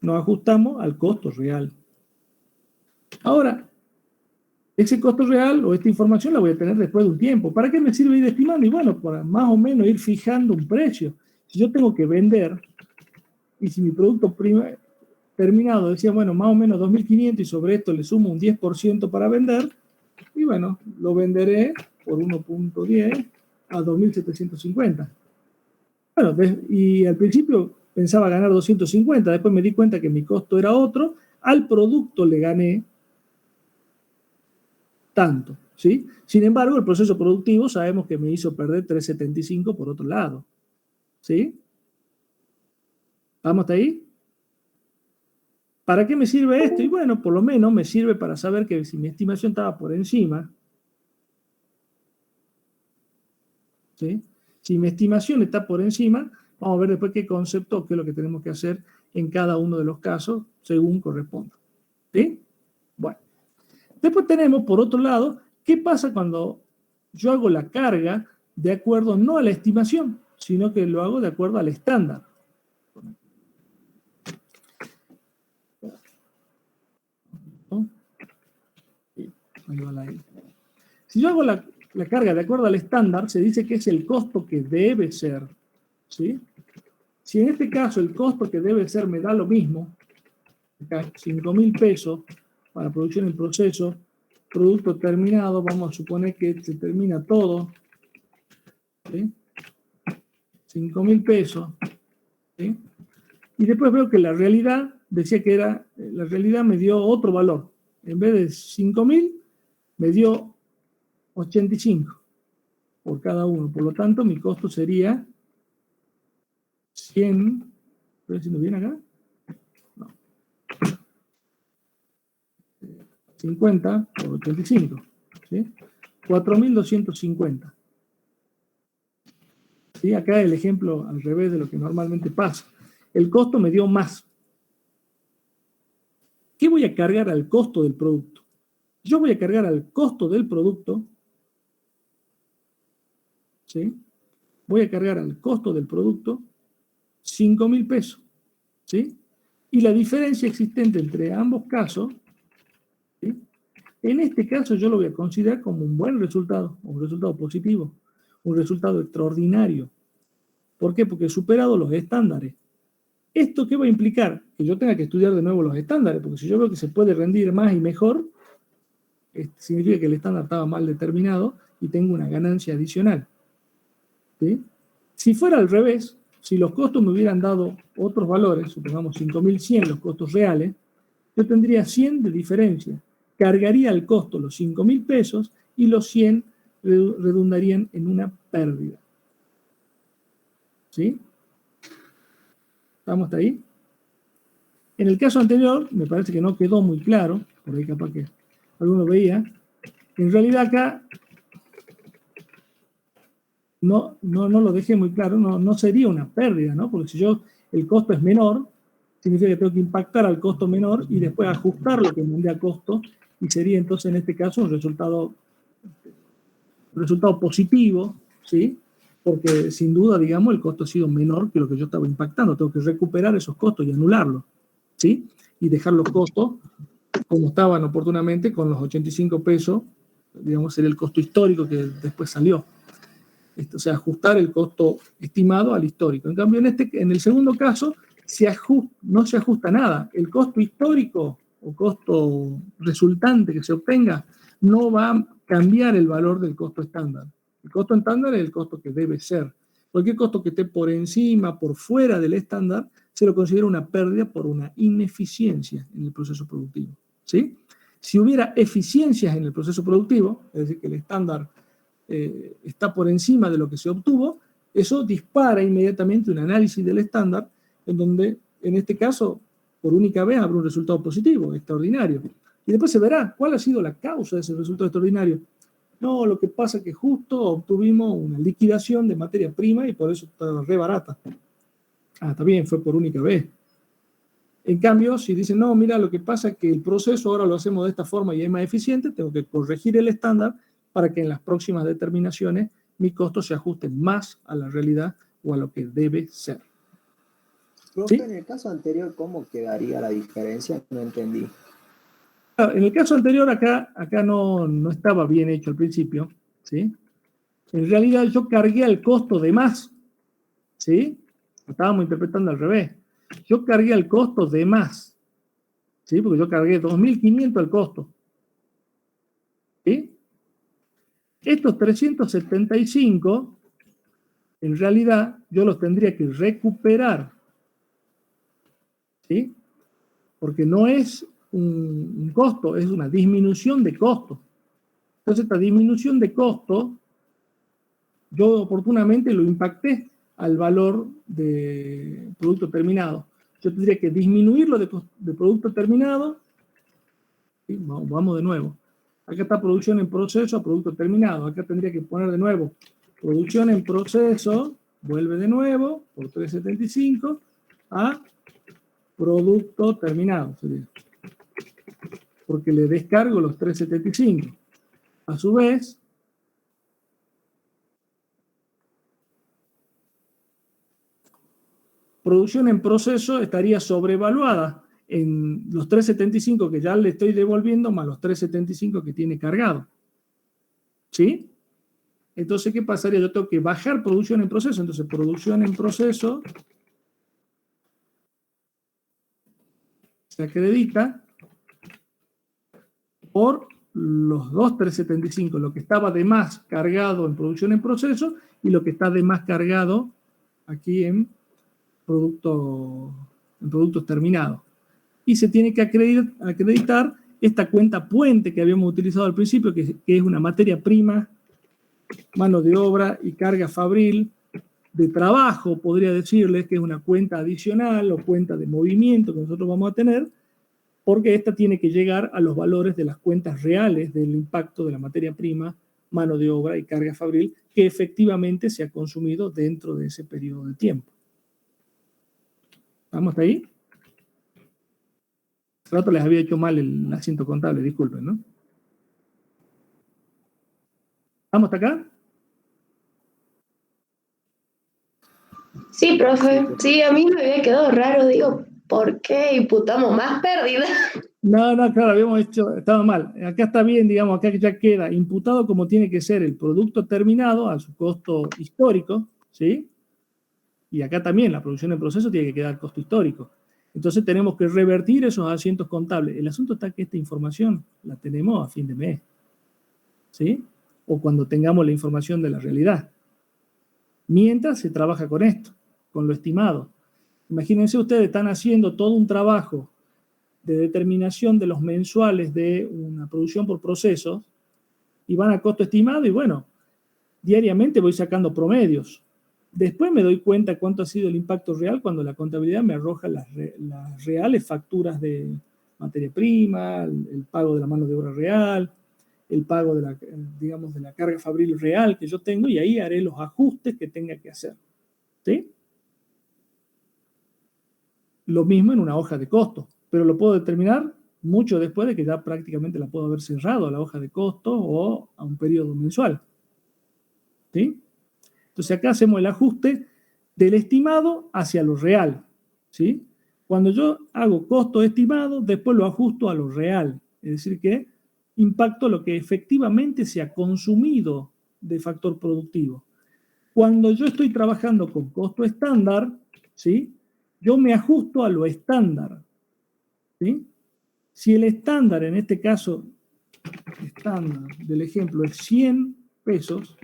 Nos ajustamos al costo real. Ahora, ese costo real o esta información la voy a tener después de un tiempo. ¿Para qué me sirve ir estimando? Y bueno, para más o menos ir fijando un precio. Si yo tengo que vender, y si mi producto terminado decía, bueno, más o menos 2.500 y sobre esto le sumo un 10% para vender, y bueno, lo venderé por 1.10 a 2.750. Bueno, y al principio pensaba ganar 250, después me di cuenta que mi costo era otro, al producto le gané tanto. ¿sí? Sin embargo, el proceso productivo sabemos que me hizo perder 3,75 por otro lado, ¿sí? ¿Vamos hasta ahí? ¿Para qué me sirve esto? Y bueno, por lo menos me sirve para saber que si mi estimación estaba por encima, ¿sí? Si mi estimación está por encima, vamos a ver después qué concepto, qué es lo que tenemos que hacer en cada uno de los casos, según corresponda. ¿Sí? Bueno. Después tenemos, por otro lado, ¿qué pasa cuando yo hago la carga de acuerdo no a la estimación, sino que lo hago de acuerdo al estándar? ¿No? Ahí va la I. Si yo hago la carga de acuerdo al estándar, se dice que es el costo que debe ser, ¿sí? Si en este caso el costo que debe ser me da lo mismo, acá 5.000 pesos para producción en proceso, producto terminado, vamos a suponer que se termina todo, ¿sí? 5.000 pesos, ¿sí? Y después veo que la realidad, decía que era, la realidad me dio otro valor. En vez de 5.000, me dio 85 por cada uno. Por lo tanto, mi costo sería 100. ¿Estoy haciendo bien acá? No. 50 por 85. ¿Sí? 4.250. ¿Sí? Acá el ejemplo al revés de lo que normalmente pasa. El costo me dio más. ¿Qué voy a cargar al costo del producto? Yo voy a cargar al costo del producto, ¿sí? Voy a cargar al costo del producto 5.000 pesos, ¿sí? Y la diferencia existente entre ambos casos, ¿sí? En este caso yo lo voy a considerar como un buen resultado, un resultado positivo, un resultado extraordinario. ¿Por qué? Porque he superado los estándares. ¿Esto qué va a implicar? Que yo tenga que estudiar de nuevo los estándares, porque si yo veo que se puede rendir más y mejor, significa que el estándar estaba mal determinado y tengo una ganancia adicional. ¿Sí? Si fuera al revés, si los costos me hubieran dado otros valores, supongamos 5.100 los costos reales, yo tendría 100 de diferencia. Cargaría al costo los 5.000 pesos y los 100 redundarían en una pérdida. ¿Sí? ¿Estamos hasta ahí? En el caso anterior, me parece que no quedó muy claro, por ahí capaz que alguno veía, en realidad acá no lo dejé muy claro, no sería una pérdida, ¿no? Porque si el costo es menor, significa que tengo que impactar al costo menor y después ajustar lo que mandé a costo, y sería entonces en este caso un resultado positivo, ¿sí? Porque sin duda, digamos, el costo ha sido menor que lo que yo estaba impactando. Tengo que recuperar esos costos y anularlos, ¿sí? Y dejar los costos como estaban oportunamente con los 85 pesos, digamos, sería el costo histórico que después salió. O sea, ajustar el costo estimado al histórico. En cambio, en el segundo caso, no se ajusta nada. El costo histórico o costo resultante que se obtenga no va a cambiar el valor del costo estándar. El costo estándar es el costo que debe ser. Cualquier costo que esté por encima, por fuera del estándar, se lo considera una pérdida por una ineficiencia en el proceso productivo. ¿Sí? Si hubiera eficiencias en el proceso productivo, es decir, que el estándar está por encima de lo que se obtuvo, eso dispara inmediatamente un análisis del estándar, en donde, en este caso, por única vez habrá un resultado positivo, extraordinario. Y después se verá cuál ha sido la causa de ese resultado extraordinario. No, lo que pasa es que justo obtuvimos una liquidación de materia prima y por eso está re barata. Ah, está bien, fue por única vez. En cambio, si dicen, no, mira, lo que pasa es que el proceso ahora lo hacemos de esta forma y es más eficiente, tengo que corregir el estándar para que en las próximas determinaciones mi costo se ajuste más a la realidad o a lo que debe ser. Profe, ¿Sí? en el caso anterior, ¿cómo quedaría la diferencia? No entendí. En el caso anterior, acá no estaba bien hecho al principio, ¿sí? En realidad yo cargué al costo de más, ¿sí? Lo estábamos interpretando al revés. Yo cargué al costo de más, ¿sí? Porque yo cargué 2.500 al costo, ¿sí? Estos 375, en realidad, yo los tendría que recuperar, ¿sí? Porque no es un costo, es una disminución de costo. Entonces, esta disminución de costo, yo oportunamente lo impacté al valor de producto terminado. Yo tendría que disminuirlo de producto terminado. ¿Sí? Vamos de nuevo. Acá está producción en proceso a producto terminado. Acá tendría que poner de nuevo producción en proceso, vuelve de nuevo por 375 a producto terminado. Sería. Porque le descargo los 375. A su vez, producción en proceso estaría sobrevaluada en los 375 que ya le estoy devolviendo más los 375 que tiene cargado. ¿Sí? Entonces, ¿qué pasaría? Yo tengo que bajar producción en proceso. Entonces, producción en proceso se acredita por los dos 375, lo que estaba de más cargado en producción en proceso y lo que está de más cargado aquí en productos terminados. Y se tiene que acreditar esta cuenta puente que habíamos utilizado al principio, que es una materia prima, mano de obra y carga fabril de trabajo, podría decirles que es una cuenta adicional o cuenta de movimiento que nosotros vamos a tener, porque esta tiene que llegar a los valores de las cuentas reales del impacto de la materia prima, mano de obra y carga fabril que efectivamente se ha consumido dentro de ese periodo de tiempo. ¿Estamos hasta ahí? Hace rato les había hecho mal el asiento contable, disculpen, ¿no? ¿Estamos hasta acá? Sí, profe. Sí, a mí me había quedado raro. Digo, ¿por qué imputamos más pérdida? No, claro, habíamos estado mal. Acá está bien, digamos, acá ya queda imputado como tiene que ser el producto terminado a su costo histórico, ¿sí? Y acá también la producción en proceso tiene que quedar costo histórico. Entonces tenemos que revertir esos asientos contables. El asunto está que esta información la tenemos a fin de mes, ¿sí? O cuando tengamos la información de la realidad. Mientras se trabaja con esto, con lo estimado. Imagínense ustedes, están haciendo todo un trabajo de determinación de los mensuales de una producción por procesos y van a costo estimado y bueno, diariamente voy sacando promedios. Después me doy cuenta cuánto ha sido el impacto real cuando la contabilidad me arroja las reales facturas de materia prima, el pago de la mano de obra real, el pago de la, digamos, de la carga fabril real que yo tengo y ahí haré los ajustes que tenga que hacer. ¿Sí? Lo mismo en una hoja de costo, pero lo puedo determinar mucho después de que ya prácticamente la puedo haber cerrado a la hoja de costo o a un periodo mensual. ¿Sí? Entonces acá hacemos el ajuste del estimado hacia lo real. ¿Sí? Cuando yo hago costo estimado, después lo ajusto a lo real. Es decir que impacto lo que efectivamente se ha consumido de factor productivo. Cuando yo estoy trabajando con costo estándar, ¿sí? Yo me ajusto a lo estándar. ¿Sí? Si el estándar, en este caso, estándar del ejemplo es 100 pesos,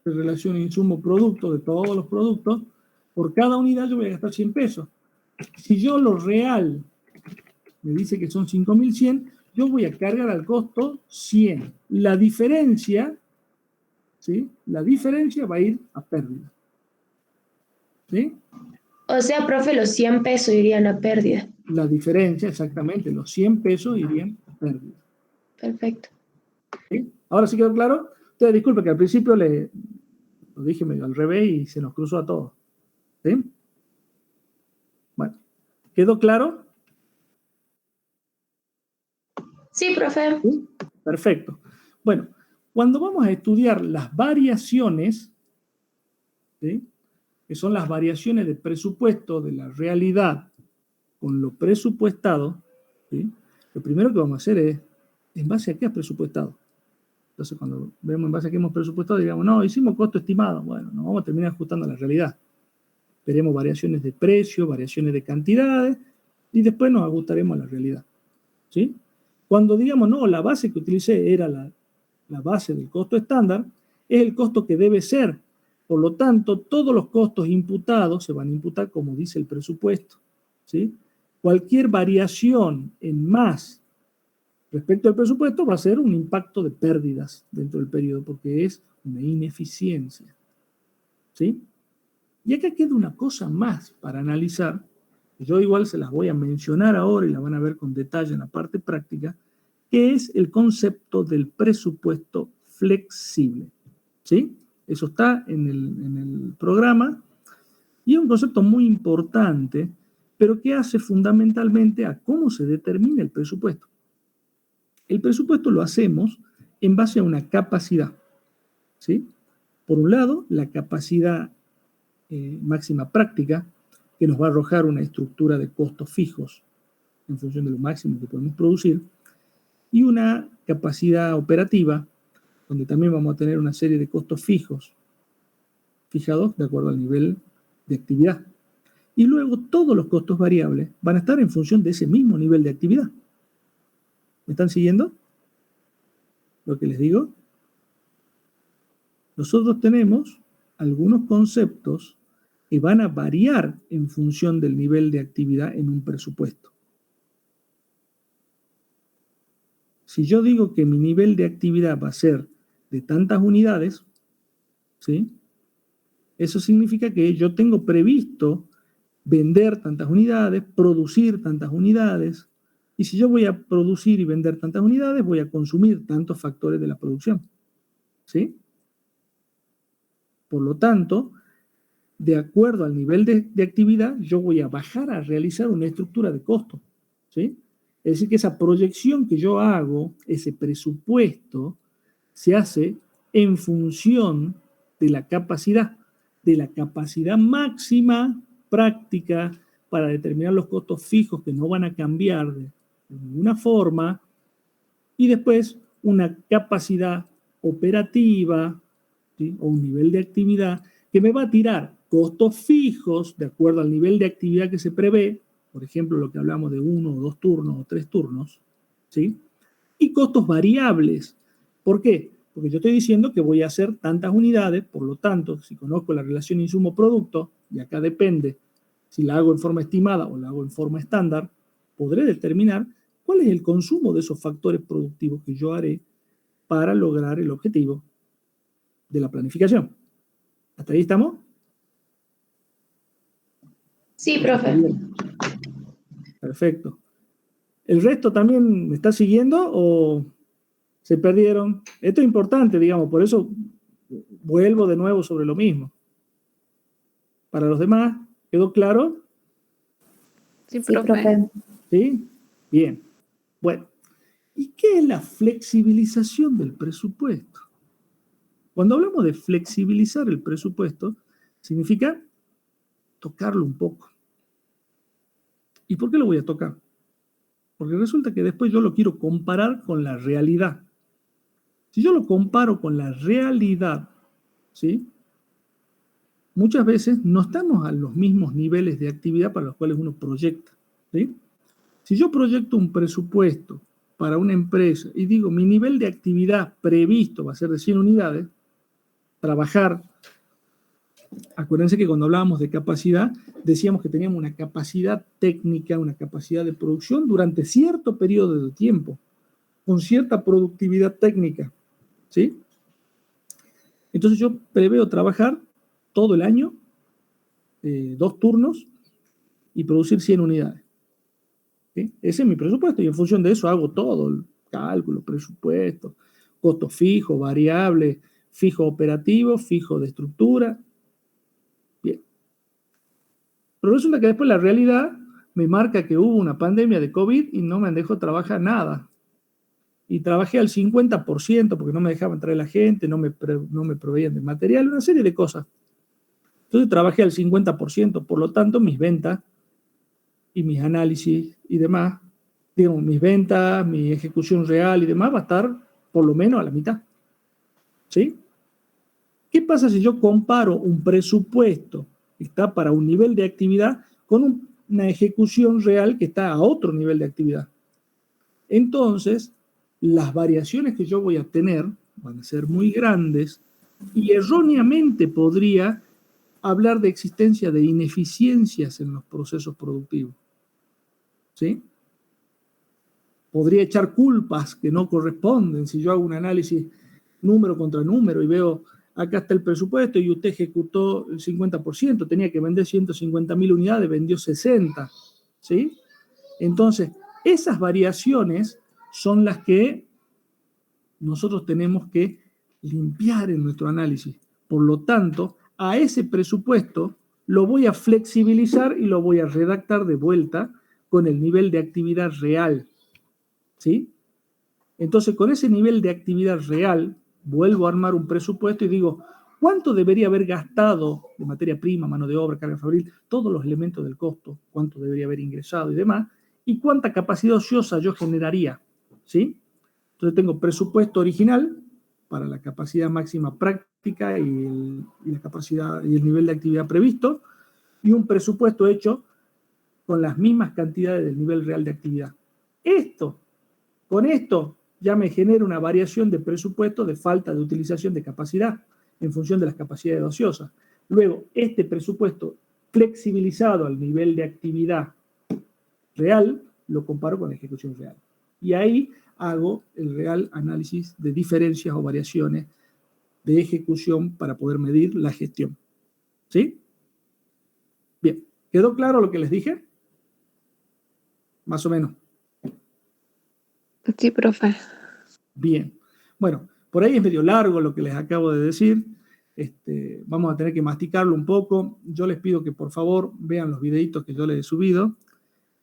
de relación insumo-producto de todos los productos, por cada unidad yo voy a gastar 100 pesos. Si yo lo real me dice que son 5.100, yo voy a cargar al costo 100. La diferencia, ¿sí? La diferencia va a ir a pérdida. ¿Sí? O sea, profe, los 100 pesos irían a pérdida. La diferencia, exactamente, los 100 pesos irían a pérdida. Perfecto. ¿Sí? Ahora sí quedó claro. Ustedes disculpen que al principio lo dije medio al revés y se nos cruzó a todos. ¿Sí? Bueno, ¿quedó claro? Sí, profe. ¿Sí? Perfecto. Bueno, cuando vamos a estudiar las variaciones, ¿sí? Que son las variaciones de presupuesto de la realidad con lo presupuestado, ¿sí? Lo primero que vamos a hacer es, ¿en base a qué has presupuestado? Entonces, cuando vemos en base a qué hemos presupuestado, digamos, no, hicimos costo estimado. Bueno, nos vamos a terminar ajustando a la realidad. Veremos variaciones de precio, variaciones de cantidades, y después nos ajustaremos a la realidad. ¿Sí? Cuando digamos, no, la base que utilicé era la base del costo estándar, es el costo que debe ser. Por lo tanto, todos los costos imputados se van a imputar como dice el presupuesto. ¿Sí? Cualquier variación en más respecto al presupuesto va a ser un impacto de pérdidas dentro del periodo, porque es una ineficiencia. ¿Sí? Y acá queda una cosa más para analizar, que yo igual se las voy a mencionar ahora y la van a ver con detalle en la parte práctica, que es el concepto del presupuesto flexible. ¿Sí? Eso está en el programa y es un concepto muy importante, pero que hace fundamentalmente a cómo se determina el presupuesto. El presupuesto lo hacemos en base a una capacidad. ¿Sí? Por un lado, la capacidad máxima práctica, que nos va a arrojar una estructura de costos fijos en función de lo máximo que podemos producir, y una capacidad operativa, donde también vamos a tener una serie de costos fijos, fijados de acuerdo al nivel de actividad. Y luego todos los costos variables van a estar en función de ese mismo nivel de actividad. ¿Me están siguiendo lo que les digo? Nosotros tenemos algunos conceptos que van a variar en función del nivel de actividad en un presupuesto. Si yo digo que mi nivel de actividad va a ser de tantas unidades, ¿sí? Eso significa que yo tengo previsto vender tantas unidades, producir tantas unidades, y si yo voy a producir y vender tantas unidades, voy a consumir tantos factores de la producción. ¿Sí? Por lo tanto, de acuerdo al nivel de actividad, yo voy a bajar a realizar una estructura de costo. ¿Sí? Es decir, que esa proyección que yo hago, ese presupuesto, se hace en función de la capacidad máxima práctica para determinar los costos fijos que no van a cambiar de ninguna forma, y después una capacidad operativa, ¿sí? O un nivel de actividad que me va a tirar costos fijos de acuerdo al nivel de actividad que se prevé, por ejemplo, lo que hablamos de 1 o 2 turnos o 3 turnos, ¿sí? Y costos variables. ¿Por qué? Porque yo estoy diciendo que voy a hacer tantas unidades, por lo tanto, si conozco la relación insumo-producto, y acá depende si la hago en forma estimada o la hago en forma estándar, podré determinar cuál es el consumo de esos factores productivos que yo haré para lograr el objetivo de la planificación. ¿Hasta ahí estamos? Sí, profe. Perfecto. ¿El resto también me está siguiendo o se perdieron? Esto es importante, digamos, por eso vuelvo de nuevo sobre lo mismo. Para los demás, ¿quedó claro? Sí, Sí, profe. profe. ¿Sí? Bien. Bueno, ¿y qué es la flexibilización del presupuesto? Cuando hablamos de flexibilizar el presupuesto, significa tocarlo un poco. ¿Y por qué lo voy a tocar? Porque resulta que después yo lo quiero comparar con la realidad. Si yo lo comparo con la realidad, ¿sí? Muchas veces no estamos a los mismos niveles de actividad para los cuales uno proyecta, ¿sí? Si yo proyecto un presupuesto para una empresa y digo mi nivel de actividad previsto va a ser de 100 unidades, trabajar, acuérdense que cuando hablábamos de capacidad, decíamos que teníamos una capacidad técnica, una capacidad de producción durante cierto periodo de tiempo, con cierta productividad técnica, ¿sí? Entonces yo preveo trabajar todo el año, 2 turnos, y producir 100 unidades. ¿Sí? Ese es mi presupuesto, y en función de eso hago todo, el cálculo, presupuesto, costos fijos, variables, fijo operativo, fijo de estructura. Bien. Pero resulta que después la realidad me marca que hubo una pandemia de COVID y no me han dejado trabajar nada. Y trabajé al 50% porque no me dejaban traer la gente, no me proveían de material, una serie de cosas. Entonces trabajé al 50%, por lo tanto mis ventas y mis análisis y demás, digamos, mis ventas, mi ejecución real y demás va a estar por lo menos a la mitad. ¿Sí? ¿Qué pasa si yo comparo un presupuesto que está para un nivel de actividad con una ejecución real que está a otro nivel de actividad? Entonces, las variaciones que yo voy a tener van a ser muy grandes y erróneamente podría hablar de existencia de ineficiencias en los procesos productivos. ¿Sí? podría echar culpas que no corresponden. Si yo hago un análisis número contra número y veo, acá está el presupuesto y usted ejecutó el 50%, tenía que vender 150.000 unidades, vendió 60, ¿sí? Entonces, esas variaciones son las que nosotros tenemos que limpiar en nuestro análisis. Por lo tanto, a ese presupuesto lo voy a flexibilizar y lo voy a redactar de vuelta con el nivel de actividad real, ¿sí? Entonces, con ese nivel de actividad real, vuelvo a armar un presupuesto y digo, ¿cuánto debería haber gastado de materia prima, mano de obra, carga fabril, todos los elementos del costo? ¿Cuánto debería haber ingresado y demás? ¿Y cuánta capacidad ociosa yo generaría? ¿Sí? Entonces tengo presupuesto original para la capacidad máxima práctica y la capacidad y el nivel de actividad previsto, y un presupuesto hecho con las mismas cantidades del nivel real de actividad. Con esto ya me genera una variación de presupuesto de falta de utilización de capacidad en función de las capacidades ociosas. Luego, este presupuesto flexibilizado al nivel de actividad real, lo comparo con la ejecución real. Y ahí hago el real análisis de diferencias o variaciones de ejecución para poder medir la gestión. ¿Sí? Bien, ¿quedó claro lo que les dije? Más o menos. Sí, profe. Bien. Bueno, por ahí es medio largo lo que les acabo de decir. Vamos a tener que masticarlo un poco. Yo les pido que por favor vean los videitos que yo les he subido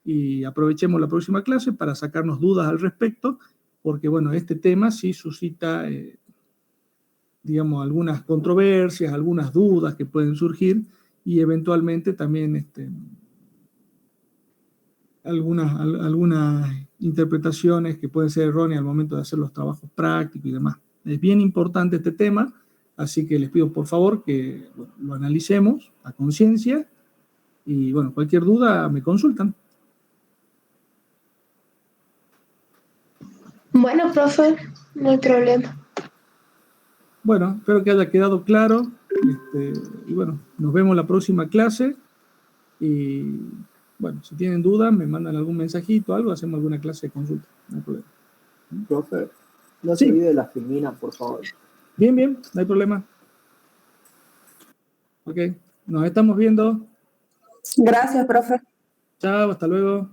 y aprovechemos la próxima clase para sacarnos dudas al respecto, porque bueno, este tema sí suscita, digamos, algunas controversias, algunas dudas que pueden surgir y eventualmente también algunas interpretaciones que pueden ser erróneas al momento de hacer los trabajos prácticos y demás. Es bien importante este tema, así que les pido por favor que lo analicemos a conciencia y bueno, cualquier duda me consultan. Bueno, profe, no hay problema. Bueno, espero que haya quedado claro y bueno, nos vemos la próxima clase y bueno, si tienen dudas me mandan algún mensajito, algo, hacemos alguna clase de consulta, no hay problema. Profe, no Sí. se olvide de las filminas, por favor. Bien, bien, no hay problema. Ok, nos estamos viendo. Gracias, profe. Chao, hasta luego.